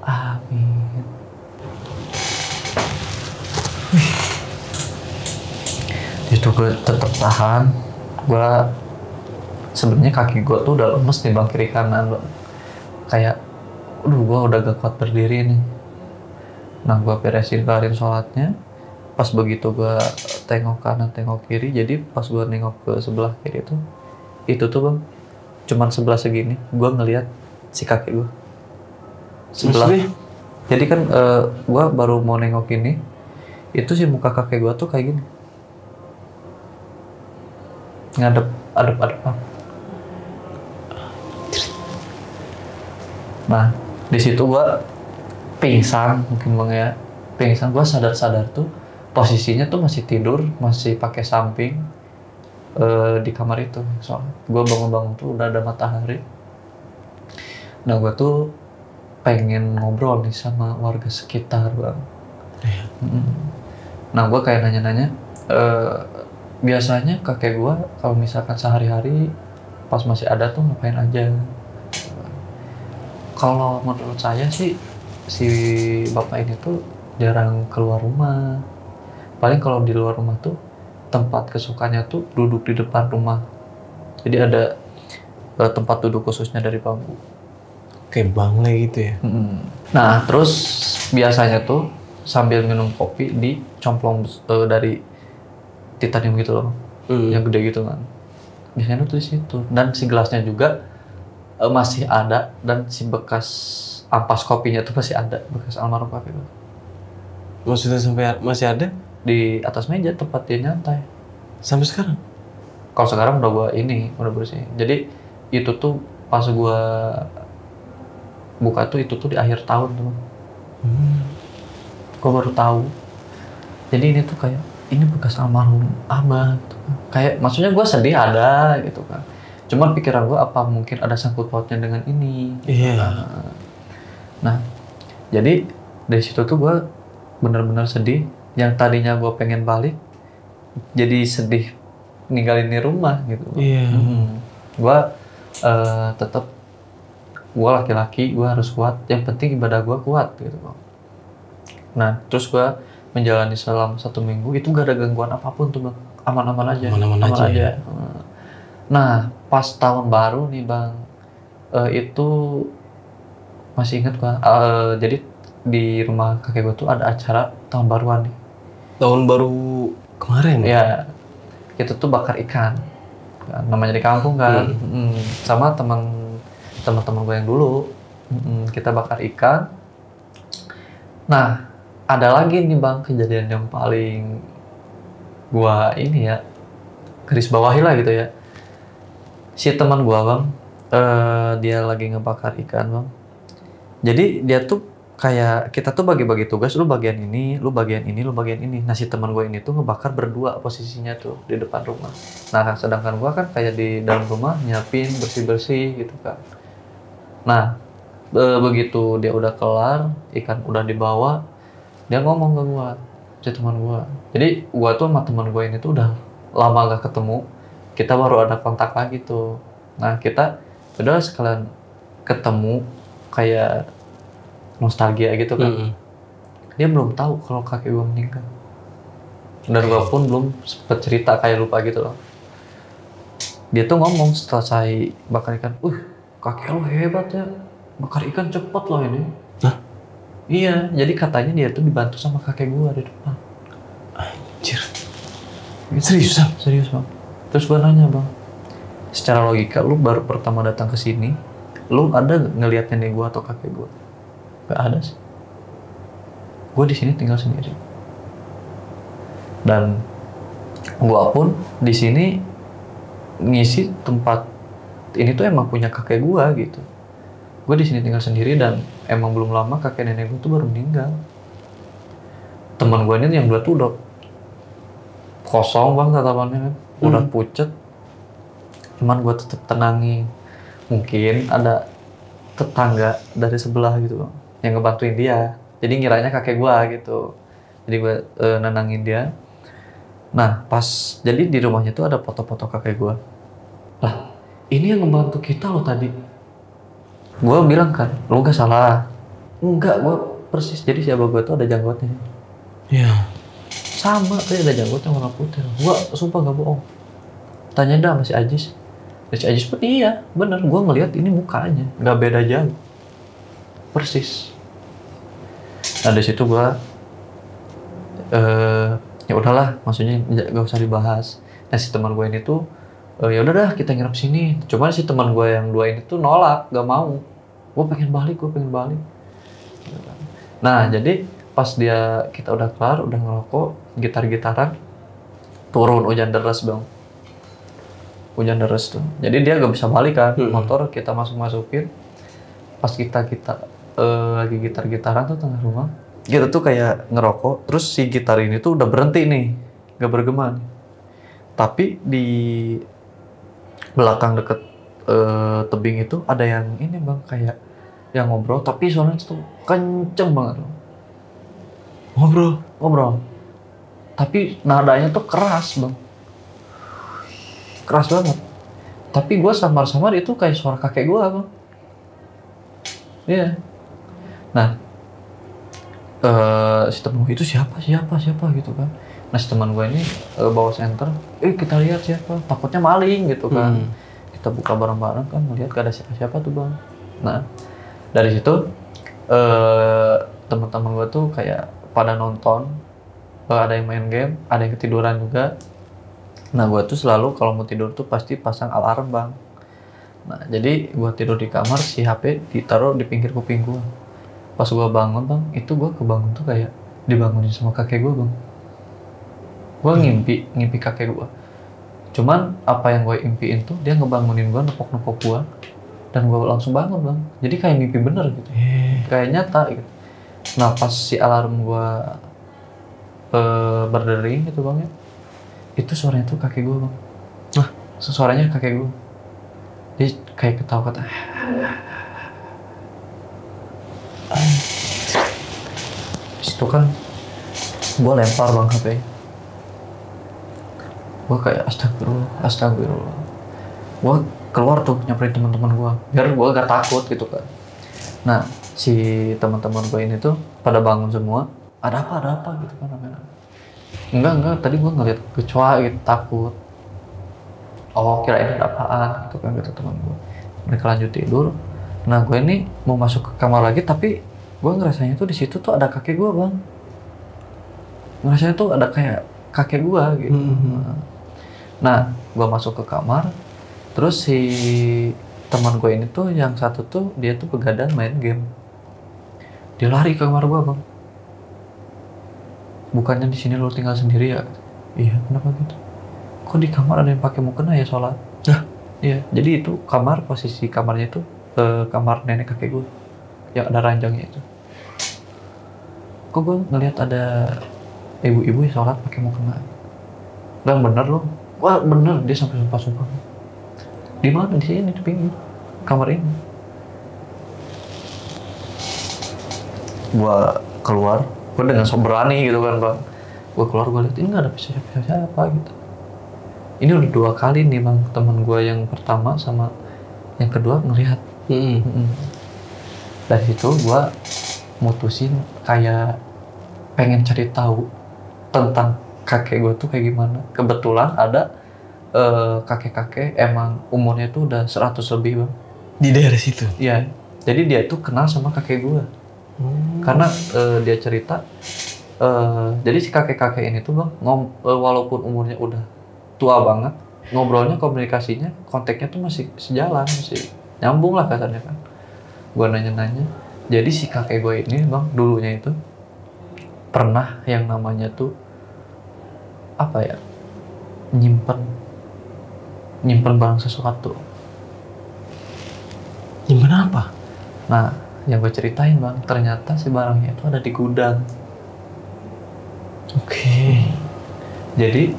Amin. Itu gue tetap tahan. Gue sebenarnya kaki gue tuh udah lemes nih bang, kiri kanan bang. Kayak, gue udah gak kuat berdiri nih. Nah gue kelarin sholatnya. Pas begitu gue tengok kanan, tengok kiri. Jadi pas gue nengok ke sebelah kiri itu tuh bang, cuman sebelah segini. Gue ngeliat si kaki gue sebelah. Maksudnya? Jadi kan gue baru mau nengok ini, itu si muka kakek gue tuh kayak gini, ngadep bang. Nah di situ gue pingsan mungkin bang ya. Pingsan, gue sadar tuh posisinya tuh masih tidur, masih pakai samping di kamar itu. Soalnya gue bangun tuh udah ada matahari. Nah gue tuh pengen ngobrol nih sama warga sekitar bang. Nah gue kayak nanya-nanya, biasanya kakek gue kalau misalkan sehari-hari pas masih ada tuh ngapain aja? Kalau menurut saya sih si bapak ini tuh jarang keluar rumah. Paling kalau di luar rumah tuh tempat kesukaannya tuh duduk di depan rumah. Jadi ada tempat duduk khususnya dari bambu. Kayak bangle gitu ya. Nah terus biasanya tuh sambil minum kopi dicomplong dari titanium gitu loh, yang gede gitu kan. Biasanya tuh di situ. Dan si gelasnya juga masih ada, dan si bekas ampas kopinya tuh masih ada, bekas almarhum kakek gue. Maksudnya sampai masih ada? Di atas meja tempat dia nyantai. Sampai sekarang? Kalau sekarang udah bersih. Jadi itu tuh pas gue buka tuh, itu tuh di akhir tahun tuh. Gue baru tahu. Jadi ini tuh kayak, ini bekas almarhum abah gitu kan. Kayak maksudnya gue sedih ada gitu kan. Cuman pikiran gue apa mungkin ada sangkut pautnya dengan ini. Iya. Nah, jadi dari situ tuh gue benar-benar sedih. Yang tadinya gue pengen balik, jadi sedih ninggalin di rumah gitu. Iya. Gue tetap, gue laki-laki, gue harus kuat. Yang penting ibadah gue kuat gitu. Nah, terus gue menjalani selama 1 minggu itu gak ada gangguan apapun tuh bang, aman-aman aja. Aman aja. Ya? Nah, pas tahun baru nih bang, itu masih ingat gue. Jadi di rumah kakek gue tuh ada acara tahun baruan nih. Tahun baru kemarin? Ya, itu tuh bakar ikan. Namanya di kampung kan. Sama teman-teman gue yang dulu. Kita bakar ikan. Nah, ada lagi nih bang kejadian yang paling gua ini ya, garis bawahi lah gitu ya. Si teman gua bang, dia lagi ngebakar ikan bang. Jadi dia tuh kayak, kita tuh bagi-bagi tugas, lu bagian ini, lu bagian ini, lu bagian ini. Nah si teman gua ini tuh ngebakar berdua posisinya tuh di depan rumah. Nah sedangkan gua kan kayak di dalam rumah nyiapin bersih-bersih gitu kan. Nah begitu dia udah kelar, ikan udah dibawa, dia ngomong ke gua, si teman gua. Jadi gua tuh sama teman gua ini tuh udah lama gak ketemu. Kita baru ada kontak lagi tuh. Nah kita udah sekalian ketemu, kayak nostalgia gitu kan. Dia belum tahu kalau kakek gua meninggal. Dan gua pun belum sempet cerita, kayak lupa gitu loh. Dia tuh ngomong setelah saya bakar ikan, kakek lu hebat ya, bakar ikan cepet loh ini. Hah? Iya, jadi katanya dia tuh dibantu sama kakek gua di depan. Anjir. Gitu. Seriusan? Serius bang. Terus gua nanya bang, secara logika lu baru pertama datang ke sini, lu ada ngeliat nenek gua atau kakek gua? Gak ada sih. Gua di sini tinggal sendiri. Dan gua pun di sini ngisi tempat ini tuh emang punya kakek gue gitu. Gue di sini tinggal sendiri dan emang belum lama kakek nenek gue tuh baru meninggal. Teman gue ini yang dua tuh udah kosong bang tatapannya kan, udah pucet. Cuman gue tetap tenangin. Mungkin ada tetangga dari sebelah gitu bang, yang ngebantuin dia. Jadi ngiranya kakek gue gitu. Jadi gue nenangin dia. Nah pas jadi di rumahnya tuh ada foto-foto kakek gue. Lah ini yang ngebantu kita loh tadi. Gue bilang kan, lo gak salah. Enggak, gue persis. Jadi si abah gue tuh ada janggutnya. Iya. Sama kayak ada janggutnya warna putih. Gue sumpah gak bohong. Tanya dah sama si Ajis. Si Ajis pun iya, bener. Gue ngeliat ini mukanya, gak beda jauh. Persis. Nah dari situ gue, ya udahlah, maksudnya gak usah dibahas. Nah si teman gue ini tuh, ya udah dah kita nginep sini. Cuman si teman gue yang dua ini tuh nolak, gak mau. Gue pengen balik. Nah jadi pas kita udah kelar, udah ngerokok, gitar-gitaran, turun hujan deras bang. Hujan deras tuh. Jadi dia gak bisa balik kan, motor kita masukin. Pas kita lagi gitar-gitaran tuh tengah rumah, kita tuh kayak ngerokok, terus si gitar ini tuh udah berhenti nih, gak bergema nih. Tapi di belakang deket tebing itu ada yang ini bang, kayak yang ngobrol, tapi suaranya tuh kenceng banget. Ngobrol. Tapi nadanya tuh keras bang. Keras banget. Tapi gue samar-samar itu kayak suara kakek gue bang. Iya. Yeah. Nah, si temen gue itu siapa gitu kan. Nah si teman gue ini bawa senter. Kita lihat siapa. Takutnya maling gitu kan. Kita buka bareng-bareng kan, melihat gak ada siapa-siapa tuh bang. Nah dari situ teman-teman gue tuh kayak pada nonton. Ada yang main game, ada yang ketiduran juga. Nah gue tuh selalu kalau mau tidur tuh pasti pasang alarm bang. Nah jadi gue tidur di kamar, si HP ditaruh di pinggir kuping gue. Pas gue bangun bang, itu gue kebangun tuh kayak dibangunin sama kakek gue bang. Gue ngimpi kakek gue. Cuman apa yang gue impiin tuh dia ngebangunin gue, nepok-nepok gue, dan gue langsung bangun bang. Jadi kayak mimpi bener gitu, kayak nyata gitu. Nah pas si alarm gue berdering gitu bang ya, itu suaranya tuh kakek gue bang. Nah suaranya kakek gue, dia kayak ketawa-kata. Situ kan gue lempar bang HP. Gue kayak astagfirullah. Gue keluar tuh nyamperin teman-teman gue, biar gue gak takut gitu kan. Nah si teman-teman gue ini tuh pada bangun semua. Ada apa gitu kan. Enggak, tadi gue ngeliat kecoa gitu, takut. Oh kirain ada apaan gitu kan, kata teman gue. Mereka lanjut tidur. Nah gue ini mau masuk ke kamar lagi, tapi gue ngerasanya tuh di situ tuh ada kakek gue bang. Ngerasanya tuh ada kayak kakek gue gitu. Nah gue masuk ke kamar, terus si teman gue ini tuh yang satu tuh dia tuh begadang main game. Dia lari ke kamar gue bang. Bukannya di sini lo tinggal sendiri ya? Iya, kenapa gitu? Kok di kamar ada yang pakai mukena ya sholat? Nah, iya. Jadi itu kamar, posisi kamarnya itu kamar nenek kakek gue yang ada ranjangnya itu. Kok gue ngelihat ada ibu-ibu yang sholat pakai mukena? Dan bener loh, wah bener dia sampai sumpah. Di mana? Di sini di pinggir kamar ini. Gue keluar. Gue dengan berani gitu kan bang. Gue keluar, gue lihat ini nggak ada siapa gitu. Ini udah 2 kali nih bang, teman gue yang pertama sama yang kedua ngelihat. Dari situ gue mutusin kayak pengen cari tahu tentang kakek gue tuh kayak gimana. Kebetulan ada kakek-kakek emang umurnya tuh udah 100 lebih bang. Di daerah situ? Iya. Jadi dia tuh kenal sama kakek gue. Karena dia cerita, jadi si kakek-kakek ini tuh bang, walaupun umurnya udah tua banget, ngobrolnya, komunikasinya, kontaknya tuh masih sejalan, masih nyambung lah kasarnya kan. Gue nanya-nanya, jadi si kakek gue ini bang, dulunya itu pernah yang namanya tuh apa ya, nyimpen nyimpen barang sesuatu. Gimana apa? Nah, yang gue ceritain bang, ternyata si barangnya itu ada di gudang. Oke. Jadi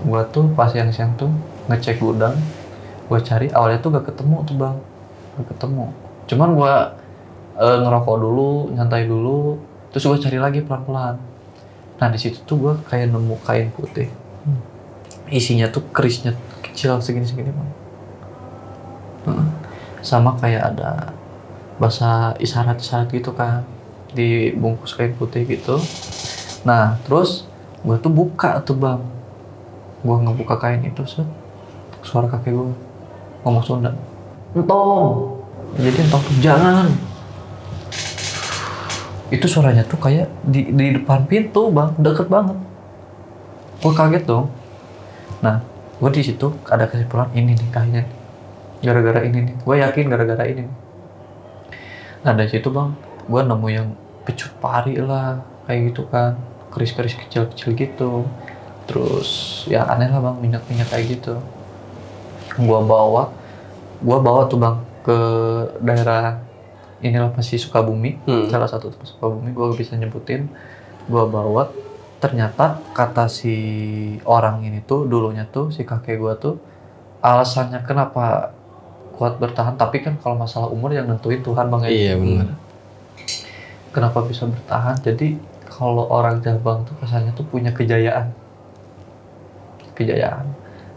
gue tuh pas siang-siang tuh ngecek gudang, gue cari, awalnya tuh gak ketemu tuh bang, gak ketemu. Cuman gue ngerokok dulu, nyantai dulu, terus gue cari lagi pelan-pelan. Nah di situ tuh gue kayak nemu kain putih, isinya tuh kerisnya kecil segini-segini bang. Sama kayak ada bahasa isyarat-isyarat gitu kan, dibungkus kain putih gitu. Nah terus gue tuh buka tuh bang, gue ngebuka kain itu, set, suara kakek gue ngomong Sunda, entong, jadi entong tuh jangan. Itu suaranya tuh kayak di depan pintu bang, deket banget. Gue kaget dong. Nah gue di situ ada kesimpulan, ini nih kayaknya gara-gara ini nih, gue yakin gara-gara ini. Nah dari situ bang, gue nemu yang pecut pari lah, kayak gitu kan, keris-keris kecil-kecil gitu. Terus ya aneh lah bang, minyak-minyak kayak gitu. Gue bawa tuh bang ke daerah inilah masih Sukabumi, salah satu tempat Sukabumi, gue bisa nyebutin. Gue bawa, ternyata kata si orang ini tuh dulunya tuh si kakek gue tuh alasannya kenapa kuat bertahan, tapi kan kalau masalah umur yang nentuin Tuhan bang ya. Iya benar. Kenapa bisa bertahan? Jadi kalau orang Jabang tuh kesannya tuh punya kejayaan.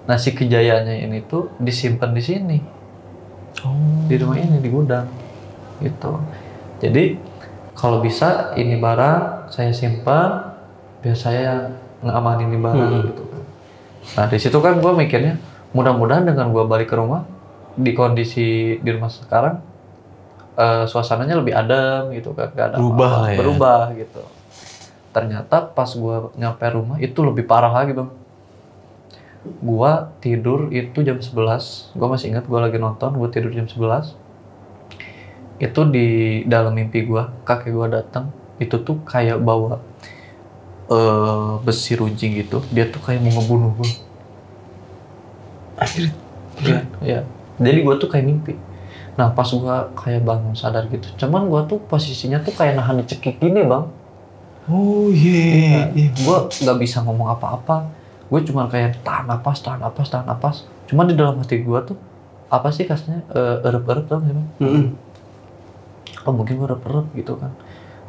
Nah si kejayaannya ini tuh disimpan di sini, di rumah ini, di gudang, gitu. Jadi kalau bisa ini barang saya simpan, biar saya ngamanin ini barang gitu kan. Nah di situ kan gue mikirnya, mudah-mudahan dengan gue balik ke rumah di kondisi di rumah sekarang, suasananya lebih adem gitu kan, gak ada Berubah lah ya. berubah gitu. Ternyata pas gue nyampe rumah itu lebih parah lagi bang. Gue tidur itu jam 11, gue masih ingat gue lagi nonton, gue tidur jam 11. Itu di dalam mimpi gue, kakek gue datang, itu tuh kayak bawa besi runcing gitu, dia tuh kayak mau ngebunuh gue. Akhirnya. Iya. Jadi gue tuh kayak mimpi. Nah pas gue kayak bangun sadar gitu, cuman gue tuh posisinya tuh kayak nahan dicekik gini bang. Oh iya. Gue nggak bisa ngomong apa-apa. Gue cuma kayak tahan napas. Cuman di dalam hati gue tuh apa sih kasarnya, erep-erep tau gak sih bang? Oh mungkin gue erep-erep gitu kan.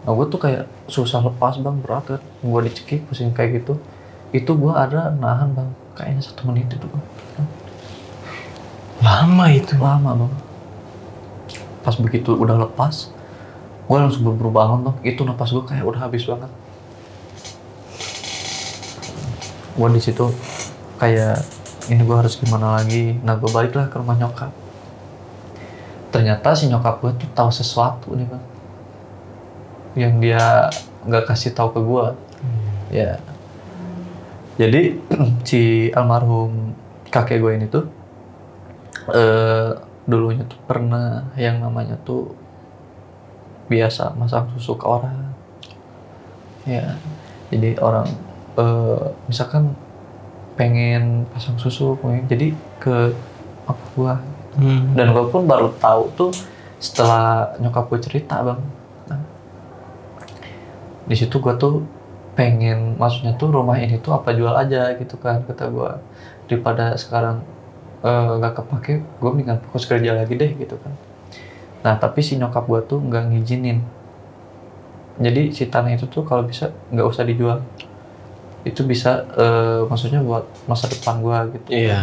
Nah gue tuh kayak susah lepas bang, berat kan. Gue dicekik posisi kayak gitu. Itu gue ada nahan bang, kayaknya 1 menit itu bang. Lama itu. Lama bang. Pas begitu udah lepas, gue langsung buru-buru bangun bang. Itu napas gue kayak udah habis banget. Gue di situ kayak ini gue harus gimana lagi. Nah gue baliklah ke rumah nyokap. Ternyata si nyokap gue tuh tahu sesuatu nih bang, yang dia nggak kasih tahu ke gue. Ya. Jadi si almarhum kakek gue ini tuh dulunya tuh pernah yang namanya tuh biasa masang susu ke orang. Ya. Jadi orang misalkan pengen pasang susu, jadi ke apa gua. Dan gua pun baru tahu tuh setelah nyokap gue cerita bang. Nah, di situ gua tuh pengen, maksudnya tuh rumah ini tuh apa jual aja gitu kan, kata gua, daripada sekarang nggak kepake, gue mendingan fokus kerja lagi deh gitu kan. Nah tapi si nyokap gue tuh nggak ngizinin, jadi si tanah itu tuh kalau bisa nggak usah dijual, itu bisa maksudnya buat masa depan gue gitu. Iya.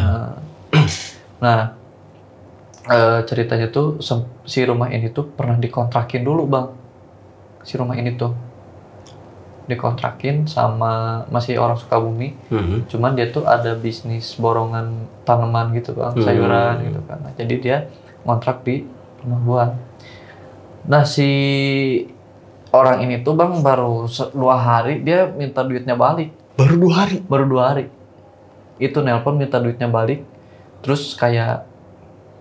Nah ceritanya tuh si rumah ini tuh pernah dikontrakin dulu bang, si rumah ini tuh dikontrakin sama masih orang Sukabumi. Cuman dia tuh ada bisnis borongan tanaman gitu bang, sayuran gitu kan. Nah, jadi dia ngontrak di rumah gua. Nah si orang ini tuh bang baru 2 hari dia minta duitnya balik. Baru 2 hari? Baru 2 hari. Itu nelpon minta duitnya balik. Terus kayak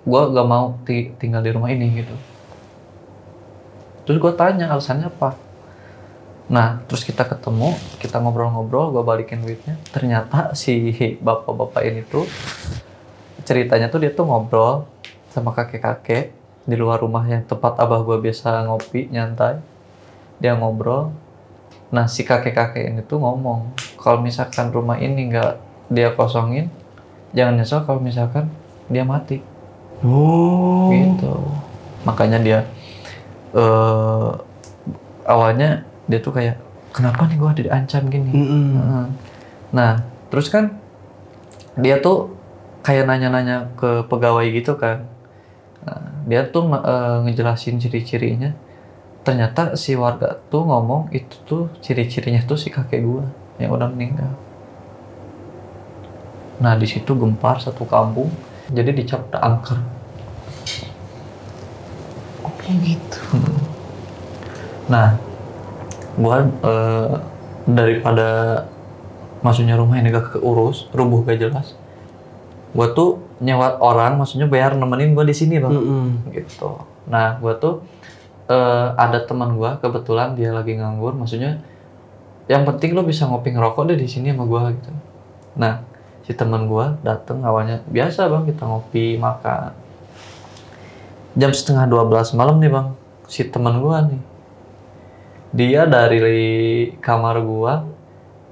gua gak mau tinggal di rumah ini gitu. Terus gua tanya alasannya apa. Nah, terus kita ketemu, kita ngobrol-ngobrol, gue balikin duitnya. Ternyata si bapak-bapak ini tuh ceritanya tuh dia tuh ngobrol sama kakek-kakek di luar rumah yang tempat abah gua biasa ngopi nyantai. Dia ngobrol. Nah si kakek-kakek ini tuh ngomong kalau misalkan rumah ini nggak dia kosongin, jangan nyesel kalau misalkan dia mati. Oh. Gitu. Makanya dia awalnya dia tuh kayak kenapa nih gua diancam gini. Nah terus kan dia tuh kayak nanya-nanya ke pegawai gitu kan. Nah, dia tuh ngejelasin ciri-cirinya. Ternyata si warga tuh ngomong itu tuh ciri-cirinya tuh si kakek gua yang udah meninggal. Nah di situ gempar satu kampung. Jadi dicap angker. Oh gitu. Nah, gua daripada maksudnya rumah ini gak keurus, rubuh gak jelas. Gua tuh nyewa orang, maksudnya bayar nemenin gua di sini bang. Gitu. Nah, gua tuh ada teman gua kebetulan dia lagi nganggur, maksudnya yang penting lo bisa ngopi ngerokok deh di sini sama gua gitu. Nah, si teman gua dateng awalnya biasa bang kita ngopi makan. Jam 11:30 malam nih bang, si teman gua nih. Dia dari kamar gua,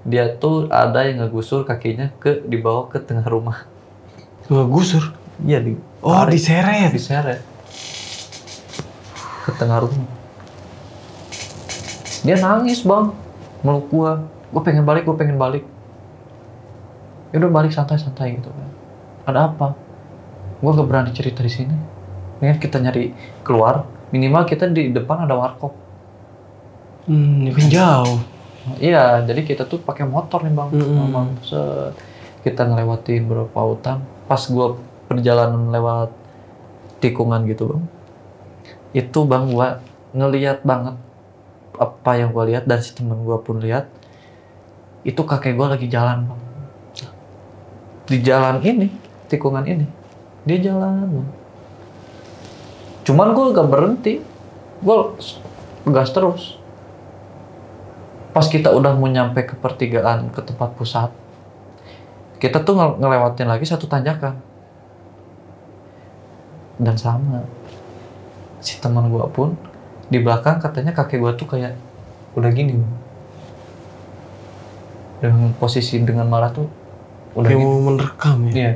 dia tuh ada yang ngegusur kakinya dibawa ke tengah rumah. Ngegusur? Iya diseret. Diseret ke tengah rumah. Dia nangis bang, meluk gua pengen balik. Ya udah balik santai-santai gitu kan. Ada apa? Gua gak berani cerita di sini. Mendingan kita nyari keluar, minimal kita di depan ada warkop. Ini kan jauh. Iya, jadi kita tuh pakai motor nih bang. Kita ngelewatin beberapa hutan. Pas gua perjalanan lewat tikungan gitu bang, itu bang gua ngeliat banget apa yang gua lihat dan si temen gua pun lihat. Itu kakek gua lagi jalan bang. Di jalan ini, tikungan ini, dia jalan bang. Cuman gua gak berhenti, gua gas terus. Pas kita udah mau nyampe ke pertigaan, ke tempat pusat, kita tuh ngelewatin lagi satu tanjakan. Dan sama, si teman gua pun di belakang katanya kakek gua tuh kayak udah gini. Dengan posisi dengan marah tuh udah kayak gini. mau menerkam ya? Iya.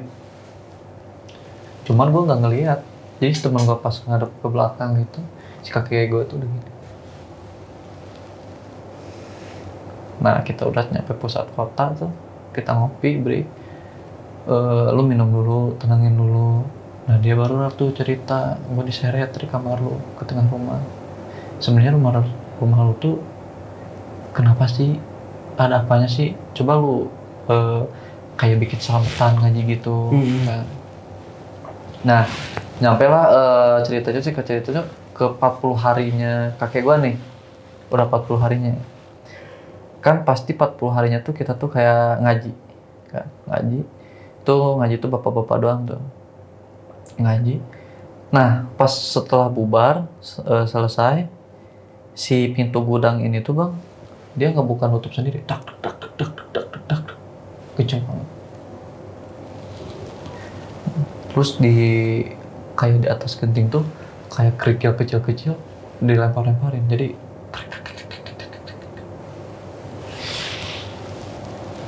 Cuman gua nggak ngelihat. Jadi teman gua pas ngadep ke belakang gitu, si kakek gua tuh udah gini. Nah kita udah nyampe pusat kota tuh, kita ngopi, lu minum dulu, tenangin dulu. Nah dia baru tuh cerita, gue diseret dari kamar lu ke tengah rumah. Sebenarnya rumah lu tuh kenapa sih? Ada apanya sih? Coba lu kayak bikin selamatan ngaji gitu. Nah nyampe lah ceritanya sih ke 40 harinya kakek gua nih. Udah 40 harinya. Kan pasti 40 harinya tuh kita tuh kayak ngaji kan, ngaji tuh bapak-bapak doang tuh ngaji. Nah pas setelah bubar selesai, si pintu gudang ini tuh bang, dia ngebuka nutup sendiri, tak kenceng banget. Terus kayak di atas genting tuh kayak kerikil kecil-kecil dilempar-lemparin, jadi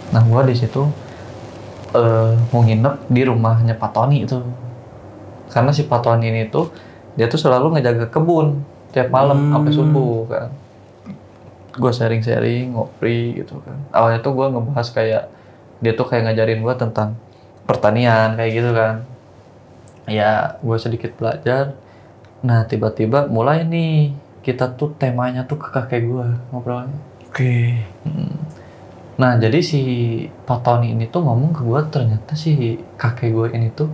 nah gua di situ mau nginep di rumahnya Pak Tony itu, karena si Pak Tony ini tuh dia tuh selalu ngejaga kebun tiap malam sampai subuh kan. Gua sharing ngopi gitu kan. Awalnya tuh gua ngebahas kayak dia tuh kayak ngajarin gua tentang pertanian kayak gitu kan. Ya gua sedikit belajar. Nah tiba-tiba mulai nih kita tuh temanya tuh ke kakek gua ngobrolnya. Oke. Nah jadi si Pak Tony ini tuh ngomong ke gue, ternyata si kakek gue ini tuh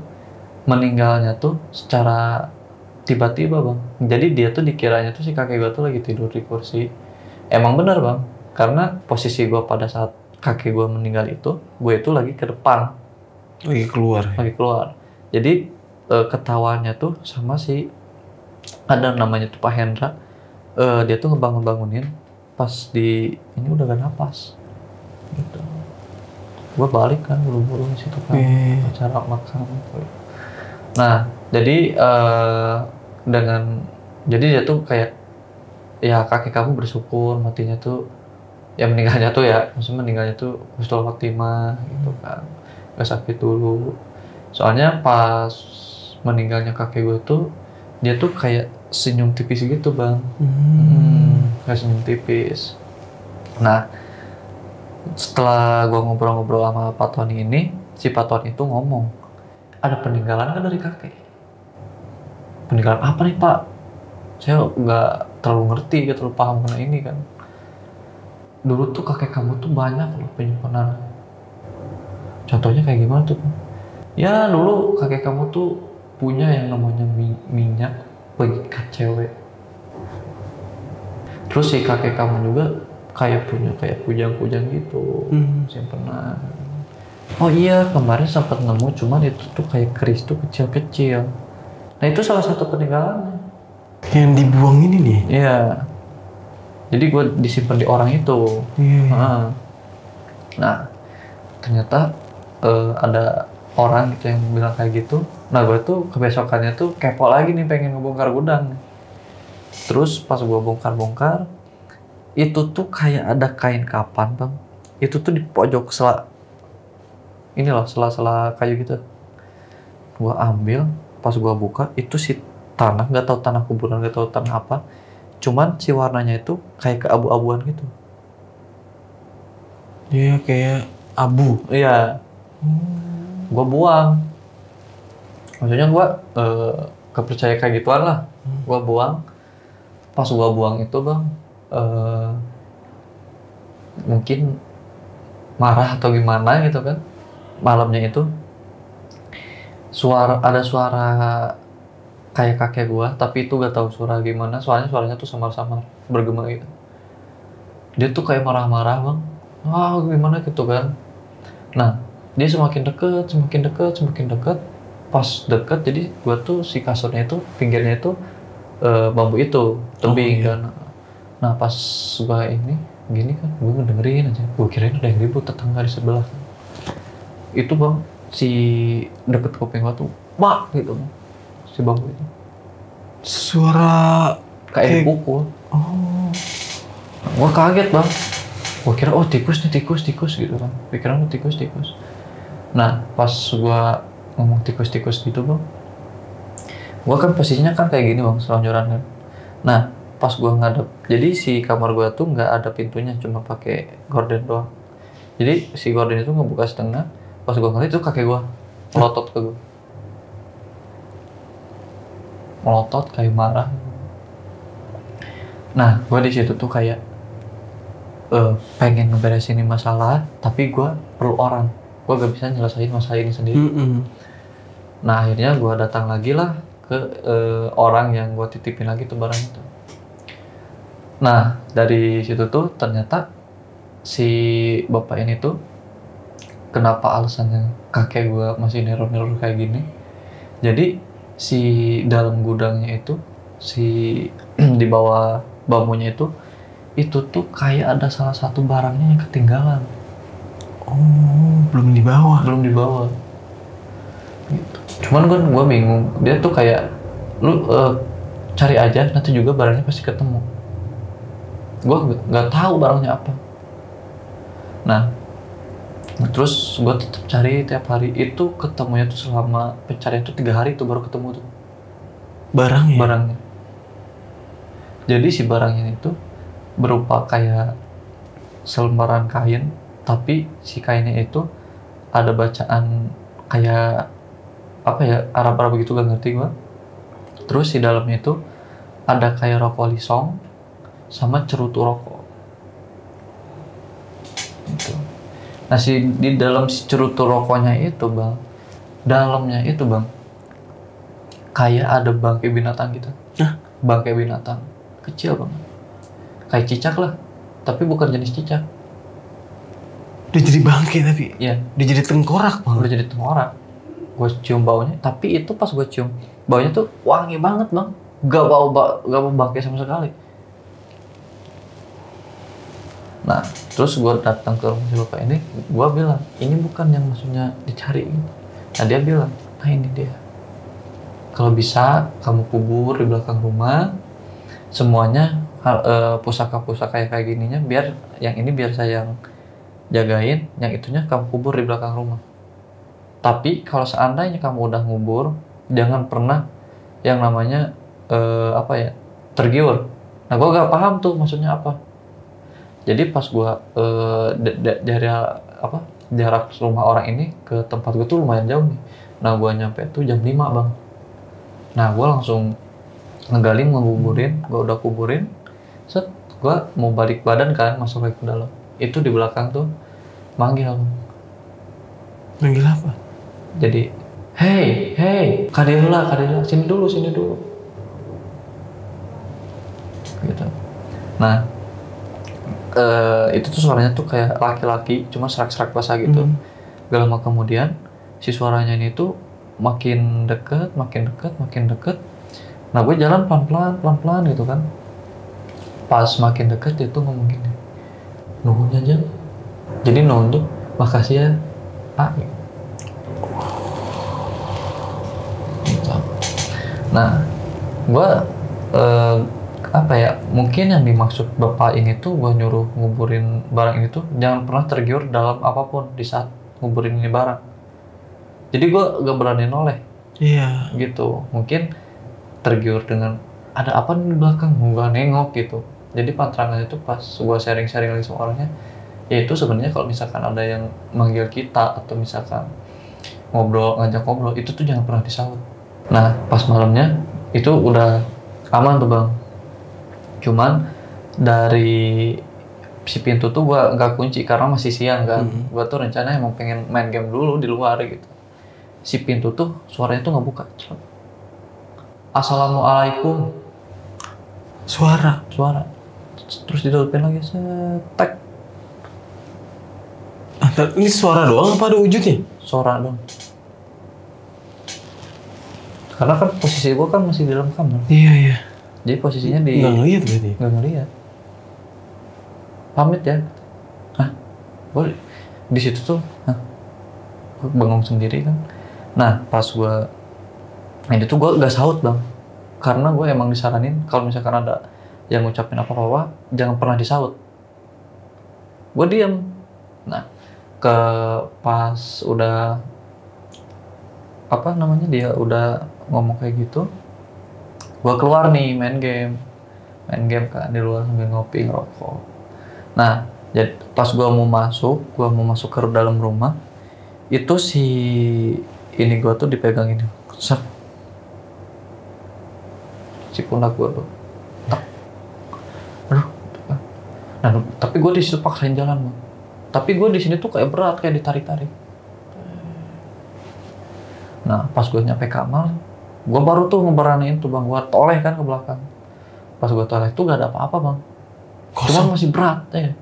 meninggalnya tuh secara tiba-tiba bang. Jadi dia tuh dikiranya tuh si kakek gue tuh lagi tidur di kursi. Emang benar bang, karena posisi gue pada saat kakek gue meninggal itu, gue itu lagi ke depan. Lagi keluar. Jadi ketawanya tuh sama si, ada namanya tuh Pak Hendra. Dia tuh ngebangun-bangunin pas ini udah gak napas. Gitu. Gue balik kan buru-buru di situ kan acara makan. Nah, jadi jadi dia tuh kayak, ya kakek kamu bersyukur matinya tuh, ya meninggalnya tuh ya, maksudnya meninggalnya tuh husnul khotimah gitu kan, gak sakit dulu. Soalnya pas meninggalnya kakek gue tuh, dia tuh kayak senyum tipis gitu bang, kayak senyum tipis. Nah, setelah gue ngobrol-ngobrol sama Pak Tony ini, si Pak Tony itu ngomong, ada peninggalan kan dari kakek? Peninggalan apa nih Pak? Saya nggak terlalu ngerti, nggak terlalu paham mengenai ini kan. Dulu tuh kakek kamu tuh banyak loh penyimpanan. Contohnya kayak gimana tuh? Ya dulu kakek kamu tuh punya yang namanya minyak pengikat cewek. Terus si kakek kamu juga kayak punya kayak kujang-kujang gitu, simpenan. Oh iya, kemarin sempat nemu, cuman itu tuh kayak keris tuh kecil-kecil. Nah itu salah satu peninggalannya. Yang dibuang ini nih? Iya. Jadi gue disimpan di orang itu. Nah, ternyata ada orang gitu yang bilang kayak gitu. Nah gue tuh kebesokannya tuh kepo lagi nih, pengen ngebongkar gudang. Terus pas gue bongkar-bongkar, itu tuh kayak ada kain kapan bang. Itu tuh di pojok ini loh, sela-sela kayu gitu. Gua ambil, pas gua buka, itu si tanah, nggak tahu tanah kuburan, nggak tahu tanah apa. Cuman si warnanya itu kayak keabu-abuan gitu. Iya, kayak abu. Iya. Gua buang. Maksudnya gua gak percaya kayak gituan lah. Gua buang. Pas gua buang itu bang, mungkin marah atau gimana gitu kan. Malamnya itu ada suara kayak kakek gua, tapi itu gak tahu suara gimana, soalnya suaranya tuh samar-samar bergema gitu. Dia tuh kayak marah-marah bang, wah gimana gitu kan. Nah dia semakin deket. Pas deket, jadi gua tuh si kasurnya itu pinggirnya itu bambu itu tebing kan. Nah pas gua ini gini kan, gua ngedengerin aja, gua kirain ada yang ribut tetangga di sebelah. Itu bang, si deket kuping gua tuh bak gitu bang, si bambu itu suara kayak dipukul. Gua kaget bang, gua kira oh tikus gitu kan, pikiran gua tikus. Nah pas gua ngomong tikus gitu bang, gua kan posisinya kan kayak gini bang, selonjoran kan. Nah pas gua ngadep, jadi si kamar gua tuh nggak ada pintunya, cuma pakai gorden doang. Jadi si gorden itu ngebuka setengah. Pas gue ngeliat itu kakek gue melotot ke gue, melotot kayak marah. Nah gue di situ tuh kayak pengen ngeberesin ini masalah, tapi gue perlu orang, gue gak bisa nyelesain masalah ini sendiri. Nah akhirnya gue datang lagi lah ke orang yang gue titipin lagi tuh barang itu. Nah dari situ tuh ternyata si bapak ini tuh, kenapa alasannya kakek gue masih neror-neror kayak gini. Jadi si dalam gudangnya itu, si di bawah bambunya itu tuh kayak ada salah satu barangnya yang ketinggalan. Belum dibawa. Gitu. Cuman gue bingung, dia tuh kayak lu cari aja, nanti juga barangnya pasti ketemu. Gue nggak tahu barangnya apa. Nah terus gue tetap cari tiap hari, itu ketemunya tuh selama pencarian tuh 3 hari tuh baru ketemu tuh barangnya. Jadi si barangnya itu berupa kayak selembaran kain, tapi si kainnya itu ada bacaan kayak apa ya, Arab gitu, gak ngerti gue. Terus di dalamnya itu ada kayak rokok lisong sama cerutu rokok gitu. Nah di dalam si cerutu rokoknya itu bang, dalamnya itu bang, kayak ada bangkai binatang gitu. Bangkai binatang kecil banget, kayak cicak lah, tapi bukan jenis cicak. Dia jadi bangkai tapi? Iya. Dia jadi tengkorak bang? Udah jadi tengkorak. Gue cium baunya, tapi itu pas gue cium baunya tuh wangi banget bang, gak bau bangkai sama sekali. Nah, terus gue datang ke rumah si bapak ini, gue bilang, ini bukan yang maksudnya dicari. Nah, dia bilang, nah ini dia. kalau bisa kamu kubur di belakang rumah semuanya, pusaka-pusaka kayak gininya biar yang ini biar saya yang jagain, yang itunya kamu kubur di belakang rumah. Tapi kalau seandainya kamu udah ngubur, jangan pernah yang namanya tergiur. Nah gue gak paham tuh maksudnya apa. Jadi pas gue dari jarak rumah orang ini ke tempat gue tuh lumayan jauh nih. Nah gue nyampe tuh jam 5 bang. Nah gue langsung ngegali, ngeguburin, gue udah kuburin. Set, gue mau balik badan kan, masuk lagi ke dalam. Itu di belakang tuh manggil bang. Manggil apa? Jadi, hey, Kadela, sini dulu. Gitu. Nah, itu tuh suaranya tuh kayak laki-laki, cuma serak-serak basah gitu. Gak lama kemudian, si suaranya ini tuh makin deket. Nah, gue jalan pelan-pelan gitu kan. Pas makin deket itu ngomong gini, nuhun aja. Jadi nuhun tuh, makasih ya, Pak. Nah, gue mungkin yang dimaksud bapak ini tuh gue nyuruh nguburin barang ini tuh jangan pernah tergiur dalam apapun di saat nguburin ini barang. Jadi gue gak berani noleh. Iya. Gitu. Mungkin tergiur dengan ada apa di belakang, gue nengok gitu. Jadi panterangannya tuh pas gue sharing-sharing lagi sama orangnya, ya itu sebenarnya kalau misalkan ada yang manggil kita atau misalkan ngajak ngobrol, itu tuh jangan pernah disaut. Nah, pas malamnya itu udah aman tuh bang. Cuman dari si pintu tuh gua nggak kunci karena masih siang kan. Gua tuh rencana emang pengen main game dulu di luar gitu. Si pintu tuh suaranya tuh nggak buka. Assalamualaikum. Suara. Terus ditutupin lagi, setek. Ini suara doang apa ada wujudnya? Suara dong. Karena kan posisi gue kan masih di dalam kamar. Iya. Jadi posisinya di... Nggak ngeliat berarti? Nggak ngeliat. Pamit ya. Hah? Gue di situ tuh, gue bengong sendiri kan. Nah, pas gue... Ini tuh gue gak saut bang. Karena gue emang disaranin kalau misalkan ada yang ngucapin apa-apa, jangan pernah disaut. Gue diem. Nah, pas udah... dia udah ngomong kayak gitu, gua keluar nih main game kan di luar sambil ngopi ngerokok. Nah, jadi pas gua mau masuk ke dalam rumah, itu ini gua tuh dipegangin, si pundak gua tuh, aduh. Nah, tapi gua di situ paksain jalan bang. Tapi gua di sini tuh kayak berat, kayak ditarik-tarik. Nah, pas gue nyampe kamar, gue baru tuh ngeberaniin tuh bang, gue toleh kan ke belakang. Pas gue toleh tuh gak ada apa-apa bang. Cuman masih berat ya.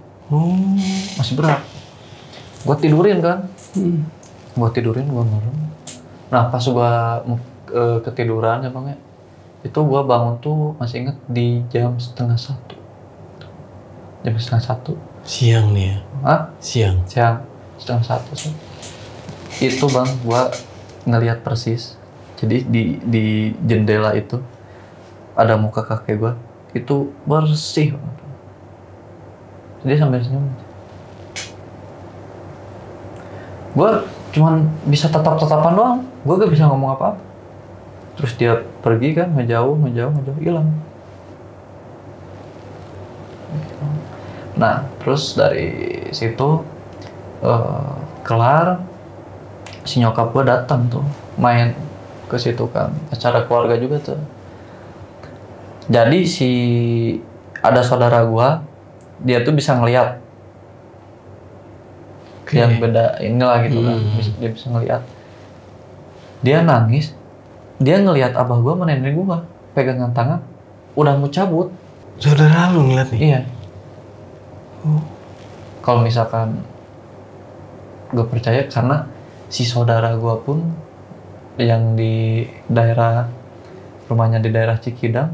Masih berat. Gue tidurin kan. Gue merem. Nah, pas gue ketiduran ya bang ya, itu gue bangun tuh masih inget di jam 12:30. Jam 12:30. Siang nih ya? Hah? Siang. 12:30 sih. Itu bang, gue ngelihat persis. Jadi di jendela itu ada muka kakek gue, itu bersih banget. Dia sambil senyum. Gue cuman bisa tatap-tatapan doang, gue gak bisa ngomong apa-apa. Terus dia pergi kan, ngejauh, hilang. Nah, terus dari situ kelar, si nyokap gue datang tuh main ke situ kan, acara keluarga juga tuh. Jadi ada saudara gue, dia tuh bisa ngelihat yang beda inilah gitu kan, dia bisa ngelihat. Dia nangis, dia ngelihat abah gue sama nenek gue pegangan tangan, udah mau cabut. Saudara lu ngeliat nih? Iya. Kalau misalkan gue percaya karena si saudara gue pun yang di rumahnya di daerah Cikidang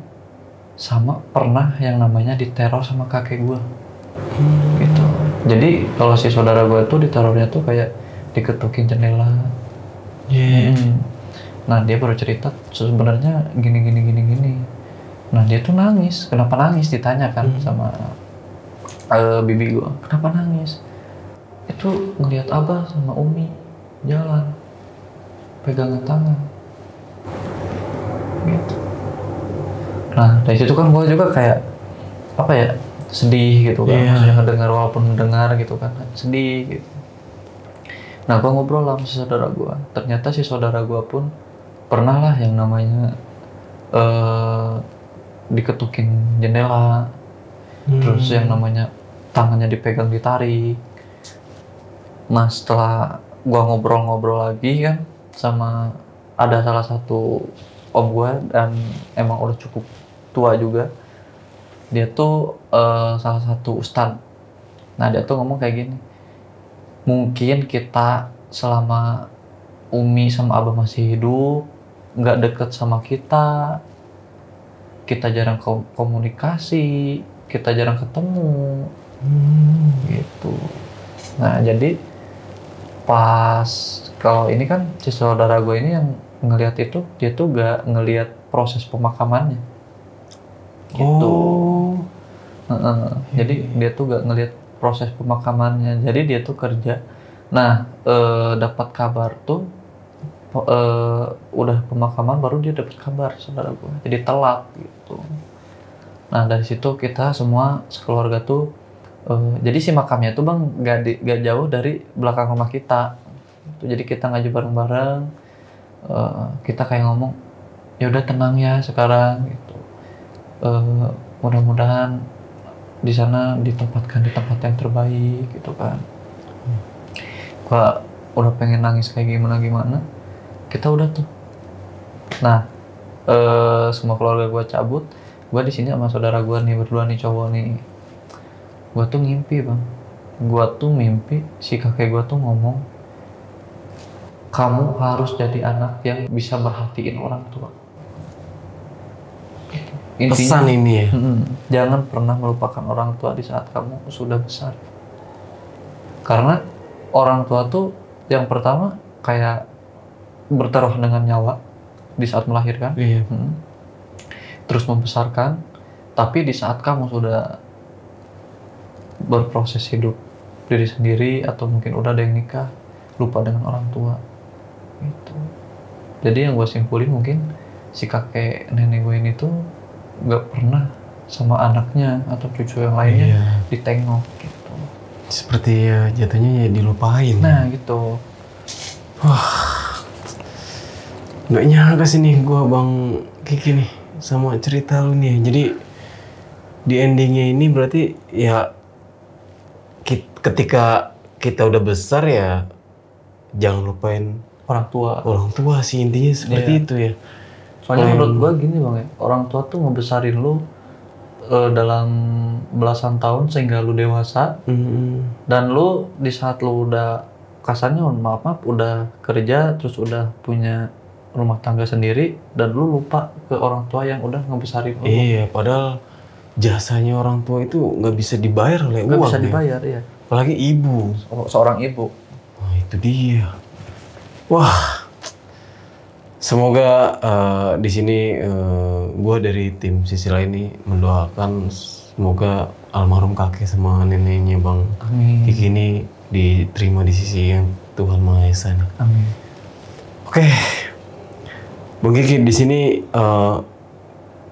sama pernah yang namanya diteror sama kakek gue. Gitu. Jadi kalau si saudara gue tuh diterornya tuh kayak diketukin jendela. Nah dia baru cerita sebenarnya gini. Nah dia tuh nangis. Kenapa nangis ditanya kan sama bibi gua. Kenapa nangis? Itu ngelihat Abah sama Umi jalan pegangan tangan gitu. Nah dari situ kan gua juga kayak apa ya, sedih gitu kan. Maksudnya ngedengar, walaupun mendengar gitu kan sedih gitu. Nah gua ngobrol sama si saudara gua. Ternyata si saudara gua pun pernah lah yang namanya diketukin jendela, terus yang namanya tangannya dipegang ditarik. Nah setelah gua ngobrol-ngobrol lagi kan sama ada salah satu om gua dan emang udah cukup tua juga, dia tuh salah satu ustadz. Nah dia tuh ngomong kayak gini, mungkin kita selama Umi sama Abah masih hidup nggak deket sama kita jarang komunikasi, kita jarang ketemu gitu. Nah jadi pas kalau ini kan si saudara gue ini yang ngelihat itu, dia tuh gak ngelihat proses pemakamannya gitu. Jadi dia tuh gak ngelihat proses pemakamannya, jadi dia tuh kerja. Nah dapat kabar tuh udah pemakaman baru dia dapat kabar saudara gue, jadi telat gitu. Nah dari situ kita semua sekeluarga tuh jadi si makamnya tuh bang gak jauh dari belakang rumah kita. Jadi kita ngaji bareng-bareng. Kita kayak ngomong, ya udah tenang ya sekarang gitu. Mudah-mudahan di sana ditempatkan di tempat yang terbaik gitu kan. Gua udah pengen nangis kayak gimana. Kita udah tuh. Nah, semua keluarga gua cabut. Gua di sini sama saudara gua nih berdua nih cowok nih. Gua tuh ngimpi bang. Gua tuh mimpi si kakek gua tuh ngomong, kamu harus jadi anak yang bisa merhatiin orang tua. Intinya, pesan ini ya. Jangan pernah melupakan orang tua di saat kamu sudah besar. Karena orang tua tuh yang pertama kayak bertaruh dengan nyawa di saat melahirkan. Terus membesarkan, tapi di saat kamu sudah berproses hidup diri sendiri atau mungkin udah ada yang nikah, lupa dengan orang tua gitu. Jadi yang gue simpulin mungkin si kakek nenek gue ini tuh gak pernah sama anaknya atau cucu yang lainnya ditengok gitu. Seperti ya jatuhnya ya dilupain. Nah gitu. Wah, gak nyangka sih nih gue bang Kiki nih sama cerita lu nih. Jadi di endingnya ini berarti ya ketika kita udah besar ya jangan lupain orang tua sih intinya seperti itu ya. Soalnya menurut gua gini bang ya, orang tua tuh ngebesarin lu dalam belasan tahun sehingga lu dewasa. Dan lu di saat lu udah kasarnya maaf udah kerja terus udah punya rumah tangga sendiri dan lu lupa ke orang tua yang udah ngebesarin lu. Iya, padahal jasanya orang tua itu nggak bisa dibayar oleh uang. Nggak bisa dibayar ya. Apalagi ibu, seorang ibu. Wah itu dia. Wah, semoga di sini gue dari tim sisi lain nih mendoakan semoga almarhum kakek sama neneknya bang Kiki ini diterima di sisi yang Tuhan Maha Esa nih. Amin. Oke, bang Kiki di sini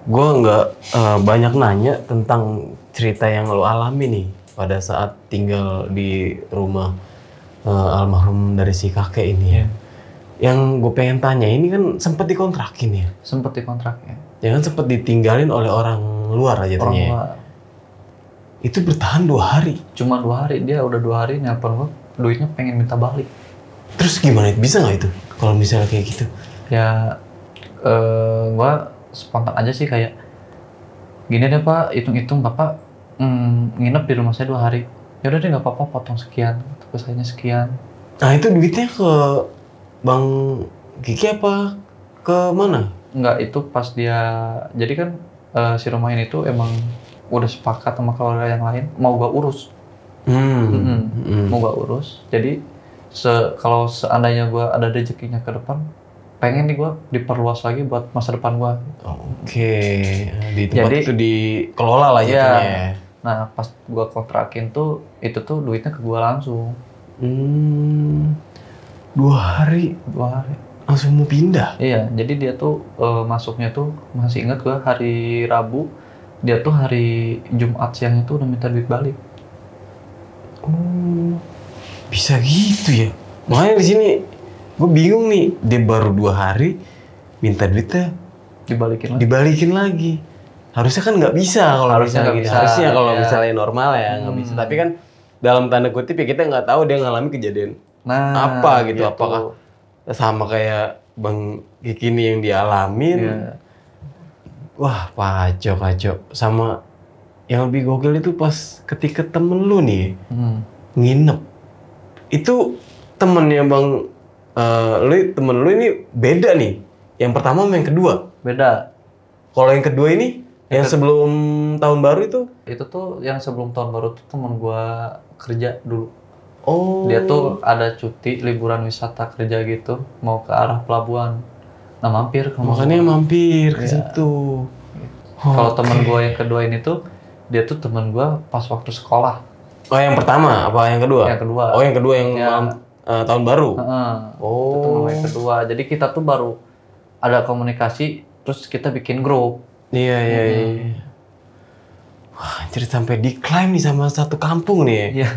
gue nggak banyak nanya tentang cerita yang lo alami nih pada saat tinggal di rumah almarhum dari si kakek ini ya. Yang gue pengen tanya ini kan sempat dikontrakin ya? Sempat dikontrak ya. Jangan sempat ditinggalin oleh orang luar aja orang ternyata. luar. Itu bertahan 2 hari. Cuma 2 hari, dia udah 2 hari nelpon lo, duitnya pengen minta balik. Terus gimana? Bisa nggak itu? Kalau misalnya kayak gitu? Ya, gua spontan aja sih kayak, gini deh pak, hitung-hitung bapak nginep di rumah saya 2 hari. Ya udah deh nggak apa-apa, potong sekian, pesannya sekian. Nah itu duitnya ke Bang Kiki apa ke mana? Enggak, itu pas dia, jadi kan si rumah ini tuh emang udah sepakat sama keluarga yang lain mau gua urus. Mau gua urus. Jadi kalau seandainya gua ada rezekinya ke depan, pengen nih gue diperluas lagi buat masa depan gue. Oke, di tempat itu dikelola lah Iya. ya. Nah pas gue kontrakin tuh itu tuh duitnya ke gue langsung. 2 hari 2 hari. langsung mau pindah. Iya, jadi dia tuh masuknya tuh masih ingat gue hari Rabu, dia tuh hari Jumat siang itu udah minta duit balik. Oh, bisa gitu ya. Makanya di sini gue bingung nih, dia baru 2 hari minta duitnya dibalikin lagi. Harusnya kan nggak bisa kalau misalnya gini. Harusnya kalau misalnya normal ya nggak bisa. Tapi kan dalam tanda kutip ya kita nggak tahu dia ngalami kejadian apa gitu. Apakah sama kayak Bang Kiki ini yang dialamin? Wah kacau. Sama yang lebih gokil itu pas ketika temen lu nih nginep. Itu temennya Bang, temen lu ini beda nih. Yang pertama sama yang kedua? Beda. Kalau yang kedua ini, yang sebelum tahun baru itu? Itu tuh yang sebelum tahun baru tuh temen gua kerja dulu. Oh. Dia tuh ada cuti liburan wisata kerja gitu, mau ke arah pelabuhan. Nah mampir ke Makanya mampir ke situ. Kalau temen gua yang kedua ini tuh, dia tuh temen gua pas waktu sekolah. Oh yang pertama apa yang kedua? Yang kedua. Oh yang kedua yang tahun baru? Oh. Itu temen yang kedua. Jadi kita tuh baru ada komunikasi, terus kita bikin grup. Iya. Wah, anjir sampai diklaim nih sama satu kampung nih ya? Iya,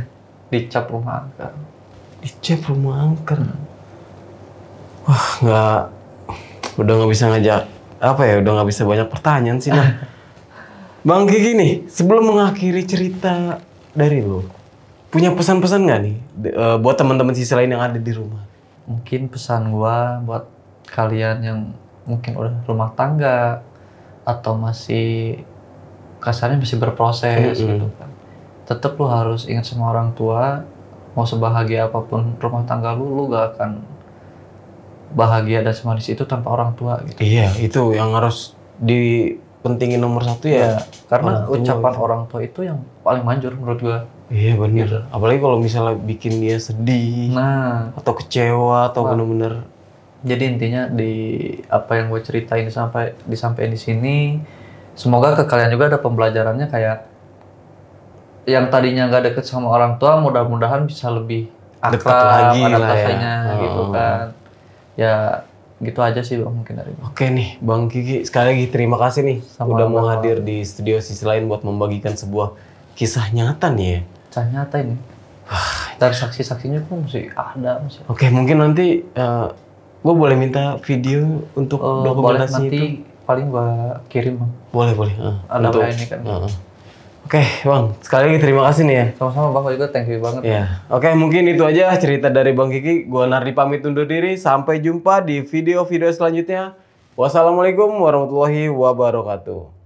dicap rumah angker. Dicap rumah angker. Wah, udah nggak bisa ngajak, udah nggak bisa banyak pertanyaan sih, nah. Bang Kiki nih, sebelum mengakhiri cerita dari lo, punya pesan-pesan nggak nih buat teman-teman sisa lain yang ada di rumah? Mungkin pesan gua buat kalian yang mungkin udah rumah tangga atau masih kasarnya masih berproses gitu kan. Tetap lu harus ingat sama orang tua, mau sebahagia apapun rumah tangga lu gak akan bahagia dan semanis itu tanpa orang tua gitu. Iya, itu yang harus dipentingin nomor 1 ya. Karena ucapan orang tua itu yang paling manjur menurut gua. Iya benar. Gitu. Apalagi kalau misalnya bikin dia sedih, atau kecewa atau bener-bener. Jadi intinya di apa yang gue ceritain sampai disampaikan di sini, semoga ke kalian juga ada pembelajarannya kayak yang tadinya nggak deket sama orang tua, mudah-mudahan bisa lebih akrab adaptasinya gitu kan. Ya gitu aja sih Bang mungkin dari gue. Oke nih Bang Kiki, sekali lagi terima kasih nih udah mau hadir di studio Sisi Lain buat membagikan sebuah kisah nyata nih ya. Kisah nyata ini. Dan saksi-saksinya pun masih ada. Oke, mungkin nanti gue boleh minta video untuk dokumentasi nanti itu? Paling gue kirim Bang. Boleh. Ada untuk, ini kan. Oke, Bang. Sekali lagi terima kasih nih ya. Sama-sama Bang, juga thank you banget. Ya. Oke, mungkin itu aja cerita dari Bang Kiki. Gua Nardi pamit undur diri. Sampai jumpa di video-video selanjutnya. Wassalamualaikum warahmatullahi wabarakatuh.